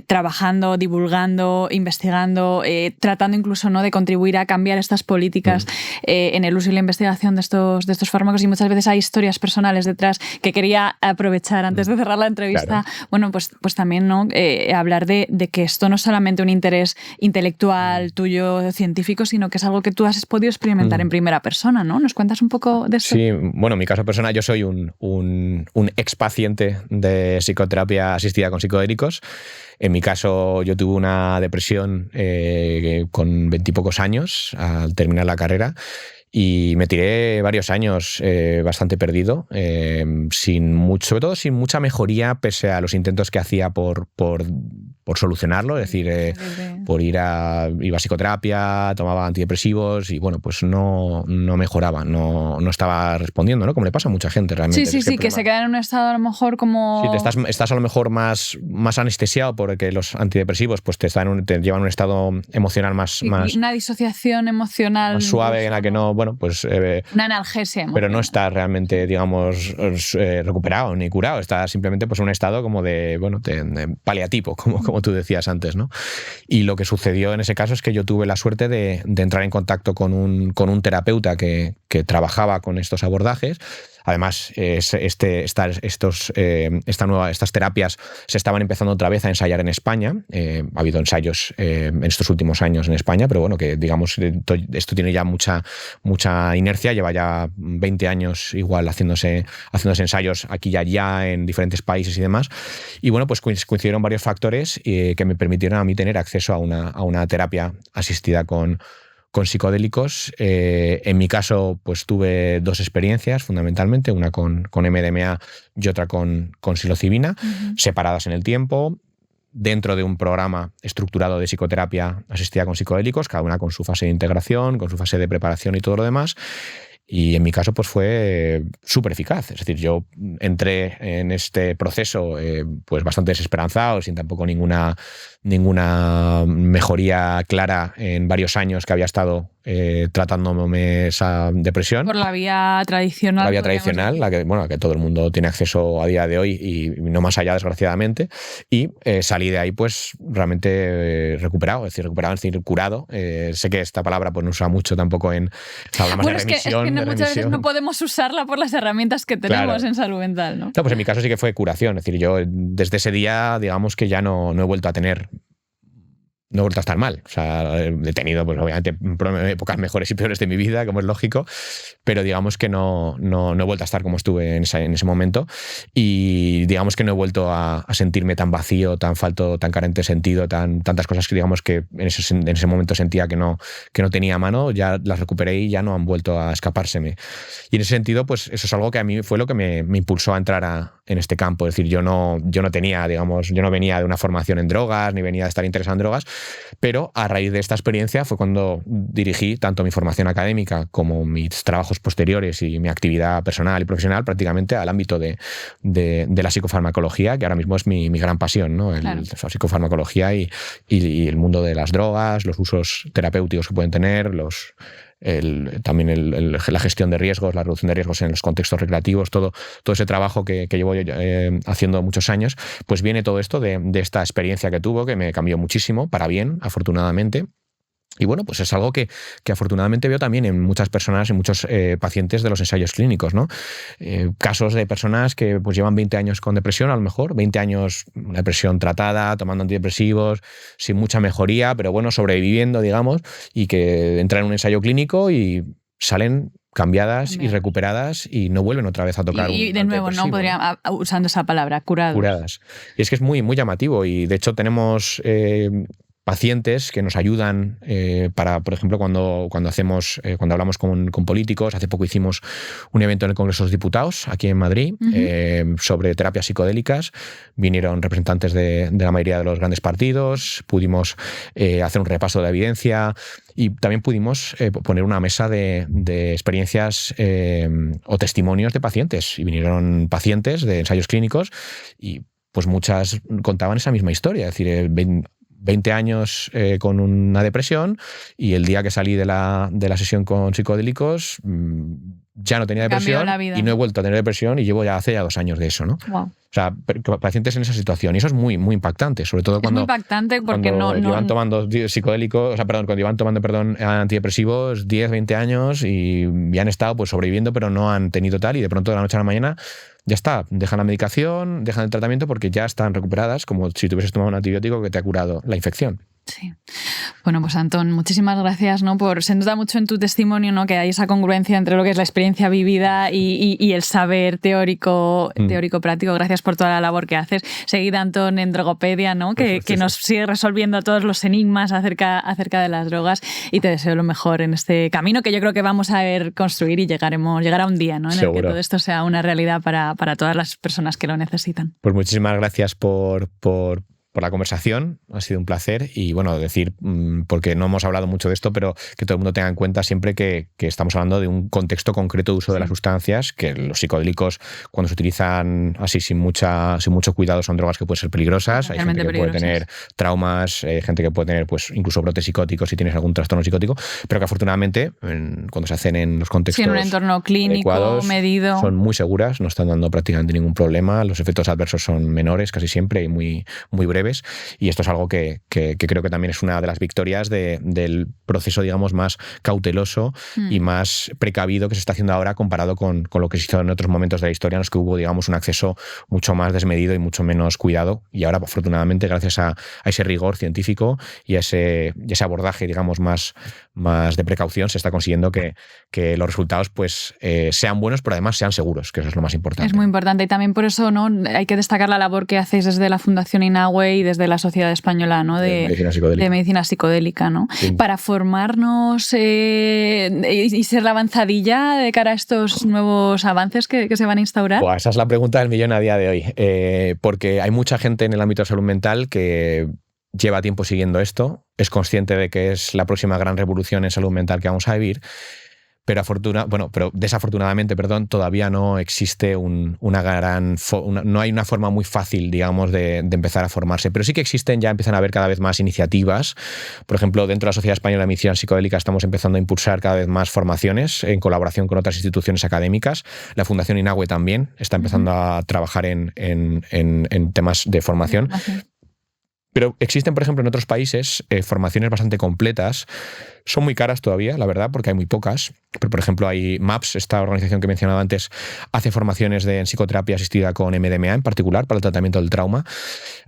trabajando, divulgando, investigando, tratando incluso, ¿no?, de contribuir a cambiar estas políticas en el uso y la investigación de estos fármacos, y muchas veces hay historias personales detrás que quería aprovechar antes de cerrar la entrevista. Claro. Bueno, pues también, ¿no?, hablar de que esto no es solamente un interés intelectual tuyo, científico, sino que es algo que tú has podido experimentar en primera persona, ¿no? ¿Nos cuentas un poco de esto? Sí, bueno, en mi caso personal, yo soy un ex paciente de psicoterapia asistida con psicodélicos. En mi caso, yo tuve una depresión con 20 y pocos años al terminar la carrera. Y me tiré varios años bastante perdido, sobre todo sin mucha mejoría, pese a los intentos que hacía por solucionarlo. Es decir, iba a psicoterapia, tomaba antidepresivos y bueno, pues no mejoraba, no estaba respondiendo, ¿no? Como le pasa a mucha gente realmente. Sí, que se queda en un estado a lo mejor como... Sí, estás a lo mejor más anestesiado porque los antidepresivos pues te llevan a un estado emocional más una disociación emocional más suave, en la que no, bueno, pues... una analgesia emocional. Pero no estás realmente, digamos, recuperado ni curado. Estás simplemente pues en un estado como de paliativo, como tú decías antes, ¿no? Y lo que sucedió en ese caso es que yo tuve la suerte de entrar en contacto con un terapeuta que trabajaba con estos abordajes. Además, estas terapias se estaban empezando otra vez a ensayar en España. Ha habido ensayos en estos últimos años en España, pero bueno, que digamos, esto tiene ya mucha inercia, lleva ya 20 años igual haciéndose ensayos aquí y allá en diferentes países y demás. Y bueno, pues coincidieron varios factores que me permitieron a mí tener acceso a una terapia asistida con psicodélicos. En mi caso, pues tuve dos experiencias fundamentalmente, una con MDMA y otra con psilocibina, separadas en el tiempo, dentro de un programa estructurado de psicoterapia asistida con psicodélicos, cada una con su fase de integración, con su fase de preparación y todo lo demás. Y en mi caso pues fue súper eficaz. Es decir, yo entré en este proceso pues bastante desesperanzado, sin tampoco ninguna mejoría clara en varios años que había estado tratándome esa depresión. Por la vía tradicional. La vía tradicional, la que todo el mundo tiene acceso a día de hoy y no más allá, desgraciadamente. Y salí de ahí pues realmente recuperado, es decir, curado. Sé que esta palabra pues no usa mucho tampoco en... Hablamos de remisión. Es que muchas veces no podemos usarla por las herramientas que tenemos en salud mental, ¿no? No, pues en mi caso sí que fue curación. Es decir, yo desde ese día, digamos que ya no he vuelto a tener... No he vuelto a estar mal. O sea, he tenido, pues obviamente, épocas mejores y peores de mi vida, como es lógico, pero digamos que no he vuelto a estar como estuve en ese momento, y digamos que no he vuelto a sentirme tan vacío, tan falto, tan carente de sentido, tantas cosas que digamos que en ese momento sentía que no tenía a mano, ya las recuperé y ya no han vuelto a escapárseme. Y en ese sentido, pues eso es algo que a mí fue lo que me impulsó a entrar en este campo. Es decir, yo no tenía, digamos, yo no venía de una formación en drogas, ni venía de estar interesado en drogas, pero a raíz de esta experiencia fue cuando dirigí tanto mi formación académica como mis trabajos posteriores y mi actividad personal y profesional prácticamente al ámbito de la psicofarmacología, que ahora mismo es mi gran pasión, ¿no? La psicofarmacología y el mundo de las drogas, los usos terapéuticos que pueden tener, también la gestión de riesgos, la reducción de riesgos en los contextos recreativos, todo ese trabajo que llevo haciendo muchos años, pues viene todo esto de esta experiencia que tuvo, que me cambió muchísimo, para bien, afortunadamente. Y bueno, pues es algo que afortunadamente veo también en muchas personas, en muchos pacientes de los ensayos clínicos, ¿no? Casos de personas que pues llevan 20 años con depresión, a lo mejor, 20 años una depresión tratada, tomando antidepresivos, sin mucha mejoría, pero bueno, sobreviviendo, digamos, y que entran en un ensayo clínico y salen cambiadas y recuperadas y no vuelven otra vez a tocar y de nuevo, no podría, usando esa palabra, curadas. Y es que es muy, muy llamativo, y de hecho tenemos... pacientes que nos ayudan para, por ejemplo, cuando hablamos con políticos. Hace poco hicimos un evento en el Congreso de los Diputados, aquí en Madrid, sobre terapias psicodélicas. Vinieron representantes de la mayoría de los grandes partidos, pudimos hacer un repaso de la evidencia y también pudimos poner una mesa de experiencias o testimonios de pacientes. Y vinieron pacientes de ensayos clínicos y pues muchas contaban esa misma historia, es decir, 20 años con una depresión y el día que salí de la sesión con psicodélicos ya no tenía depresión y no he vuelto a tener depresión y llevo ya hace 2 años de eso, ¿no? Wow. O sea, pacientes en esa situación. Y eso es muy, muy impactante, sobre todo cuando, es muy impactante porque cuando llevan tomando psicodélicos, cuando llevan tomando, antidepresivos 10, 20 años y han estado pues sobreviviendo, pero no han tenido tal, y de pronto de la noche a la mañana ya está, dejan la medicación, dejan el tratamiento porque ya están recuperadas, como si tuvieses tomado un antibiótico que te ha curado la infección. Sí. Bueno, pues Antón, muchísimas gracias, ¿no? Se nota mucho en tu testimonio, ¿no?, que hay esa congruencia entre lo que es la experiencia vivida y el saber teórico práctico. Gracias por toda la labor que haces. Seguid a Antón en Drogopedia, ¿no?, que nos sigue resolviendo todos los enigmas acerca de las drogas, y te deseo lo mejor en este camino que yo creo que vamos a ver construir y llegará un día, ¿no?, en el que todo esto sea una realidad para todas las personas que lo necesitan. Pues muchísimas gracias por la conversación, ha sido un placer. Y bueno, decir, porque no hemos hablado mucho de esto, pero que todo el mundo tenga en cuenta siempre que estamos hablando de un contexto concreto de uso de las sustancias, que los psicodélicos, cuando se utilizan así sin mucho cuidado, son drogas que pueden ser peligrosas. Hay gente que puede tener traumas, gente que puede tener pues incluso brotes psicóticos si tienes algún trastorno psicótico, pero que afortunadamente cuando se hacen en los contextos en un entorno clínico medido, son muy seguras, no están dando prácticamente ningún problema, los efectos adversos son menores casi siempre y muy, muy breves. Y esto es algo que creo que también es una de las victorias del proceso, digamos, más cauteloso y más precavido que se está haciendo ahora comparado con lo que se hizo en otros momentos de la historia en los que hubo, digamos, un acceso mucho más desmedido y mucho menos cuidado. Y ahora, afortunadamente, gracias a ese rigor científico y a ese abordaje, digamos, más de precaución, se está consiguiendo que los resultados pues sean buenos, pero además sean seguros, que eso es lo más importante. Es muy importante, y también por eso, ¿no?, hay que destacar la labor que hacéis desde la Fundación Inagüe y desde la Sociedad Española, ¿no?, de medicina psicodélica, ¿no? Sí. Para formarnos y ser la avanzadilla de cara a estos nuevos avances que se van a instaurar. Buah, esa es la pregunta del millón a día de hoy, porque hay mucha gente en el ámbito de salud mental que lleva tiempo siguiendo esto, es consciente de que es la próxima gran revolución en salud mental que vamos a vivir, pero desafortunadamente, todavía no existe no hay una forma muy fácil, digamos, de empezar a formarse. Pero sí que empiezan a haber cada vez más iniciativas. Por ejemplo, dentro de la Sociedad Española de Medicina Psicodélica estamos empezando a impulsar cada vez más formaciones en colaboración con otras instituciones académicas. La Fundación Inagüe también está empezando a trabajar en temas de formación. Pero existen, por ejemplo, en otros países formaciones bastante completas. Son muy caras todavía, la verdad, porque hay muy pocas. Pero, por ejemplo, hay MAPS, esta organización que he mencionado antes, hace formaciones en psicoterapia asistida con MDMA en particular para el tratamiento del trauma.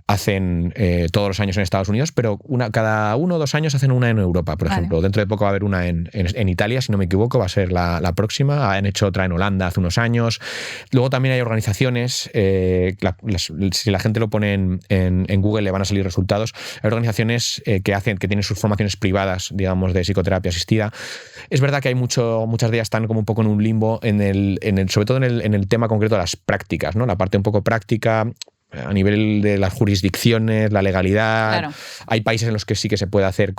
Hacen todos los años en Estados Unidos, pero cada 1 o 2 años hacen una en Europa, por ejemplo. Dentro de poco va a haber una en Italia, si no me equivoco, va a ser la próxima. Han hecho otra en Holanda hace unos años. Luego también hay organizaciones, si la gente lo pone en Google le van a salir resultados. Hay organizaciones que tienen sus formaciones privadas, digamos, de psicoterapia asistida. Es verdad que hay muchas de ellas están como un poco en un limbo, sobre todo en el tema concreto de las prácticas, ¿no? La parte un poco práctica a nivel de las jurisdicciones, la legalidad. Claro. Hay países en los que sí que se puede hacer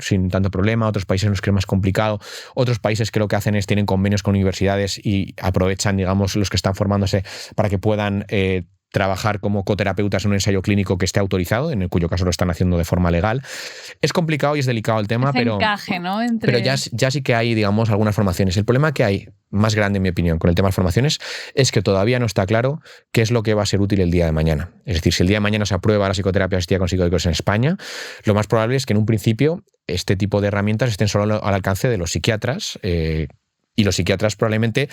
sin tanto problema, otros países en los que es más complicado. Otros países que lo que hacen es tienen convenios con universidades y aprovechan, digamos, los que están formándose para que puedan trabajar como coterapeutas en un ensayo clínico que esté autorizado, en cuyo caso lo están haciendo de forma legal. Es complicado y es delicado el tema, pero ya sí que hay, digamos, algunas formaciones. El problema que hay más grande, en mi opinión, con el tema de las formaciones es que todavía no está claro qué es lo que va a ser útil el día de mañana. Es decir, si el día de mañana se aprueba la psicoterapia asistida con psicodélicos en España, lo más probable es que en un principio este tipo de herramientas estén solo al alcance de los psiquiatras y los psiquiatras probablemente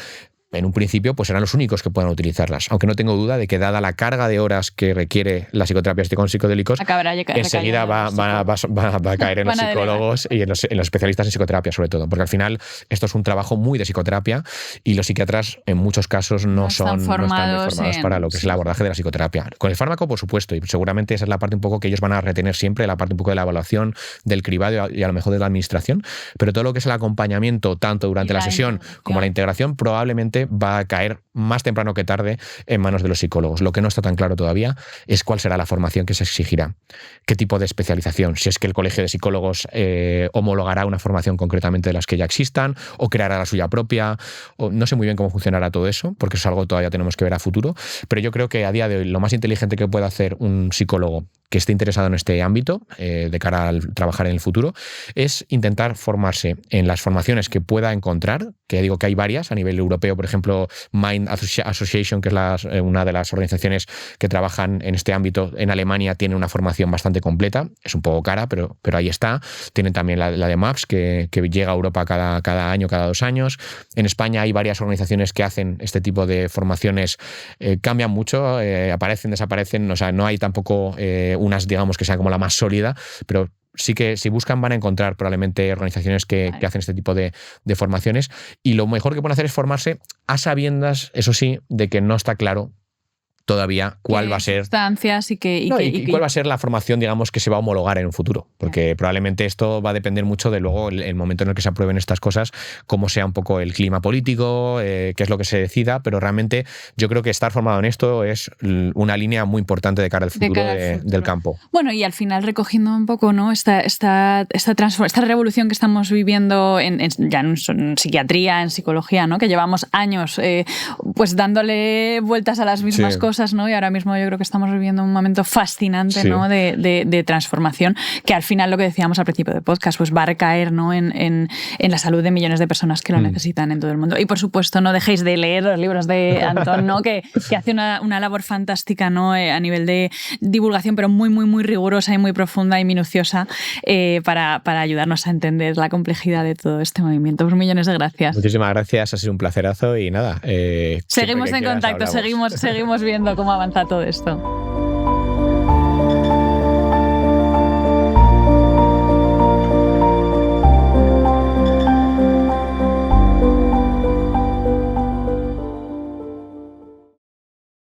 en un principio pues serán los únicos que puedan utilizarlas, aunque no tengo duda de que dada la carga de horas que requiere la psicoterapia con psicodélicos, enseguida va a caer en los psicólogos y en los especialistas en psicoterapia sobre todo, porque al final esto es un trabajo muy de psicoterapia y los psiquiatras en muchos casos no están formados para lo que es el abordaje de la psicoterapia. Con el fármaco, por supuesto, y seguramente esa es la parte un poco que ellos van a retener siempre, la parte un poco de la evaluación, del cribado y a lo mejor de la administración, pero todo lo que es el acompañamiento tanto durante la sesión como la integración probablemente va a caer más temprano que tarde en manos de los psicólogos. Lo que no está tan claro todavía es cuál será la formación que se exigirá, qué tipo de especialización, si es que el Colegio de Psicólogos homologará una formación concretamente de las que ya existan o creará la suya propia, o no sé muy bien cómo funcionará todo eso, porque eso es algo que todavía tenemos que ver a futuro, pero yo creo que a día de hoy lo más inteligente que puede hacer un psicólogo que esté interesado en este ámbito, de cara a trabajar en el futuro, es intentar formarse en las formaciones que pueda encontrar, que digo que hay varias a nivel europeo, por ejemplo, Mind Association, que es una de las organizaciones que trabajan en este ámbito en Alemania, tiene una formación bastante completa, es un poco cara, pero ahí está. Tienen también la de MAPS, que llega a Europa cada año, cada 2 años. En España hay varias organizaciones que hacen este tipo de formaciones, cambian mucho, aparecen, desaparecen, o sea, no hay tampoco unas, digamos, que sean como la más sólida, pero sí que si buscan van a encontrar probablemente organizaciones que hacen este tipo de formaciones, y lo mejor que pueden hacer es formarse a sabiendas, eso sí, de que no está claro todavía cuál va a ser cuál va a ser la formación, digamos, que se va a homologar en un futuro, porque probablemente esto va a depender mucho de luego el momento en el que se aprueben estas cosas, cómo sea un poco el clima político, qué es lo que se decida, pero realmente yo creo que estar formado en esto es una línea muy importante de cara al futuro del campo. Bueno, y al final recogiendo un poco, ¿no?, esta revolución que estamos viviendo ya en psiquiatría, en psicología, ¿no?, que llevamos años pues dándole vueltas a las mismas cosas, ¿no? Y ahora mismo yo creo que estamos viviendo un momento fascinante, ¿no?, de transformación, que al final, lo que decíamos al principio del podcast, pues va a recaer, ¿no?, en la salud de millones de personas que lo necesitan en todo el mundo. Y por supuesto, no dejéis de leer los libros de Antón, ¿no?, que hace una labor fantástica, ¿no?, a nivel de divulgación, pero muy, muy, muy rigurosa y muy profunda y minuciosa, para ayudarnos a entender la complejidad de todo este movimiento. Pues millones de gracias. Muchísimas gracias, ha sido un placerazo y nada. Seguimos en contacto, seguimos viendo cómo avanza todo esto.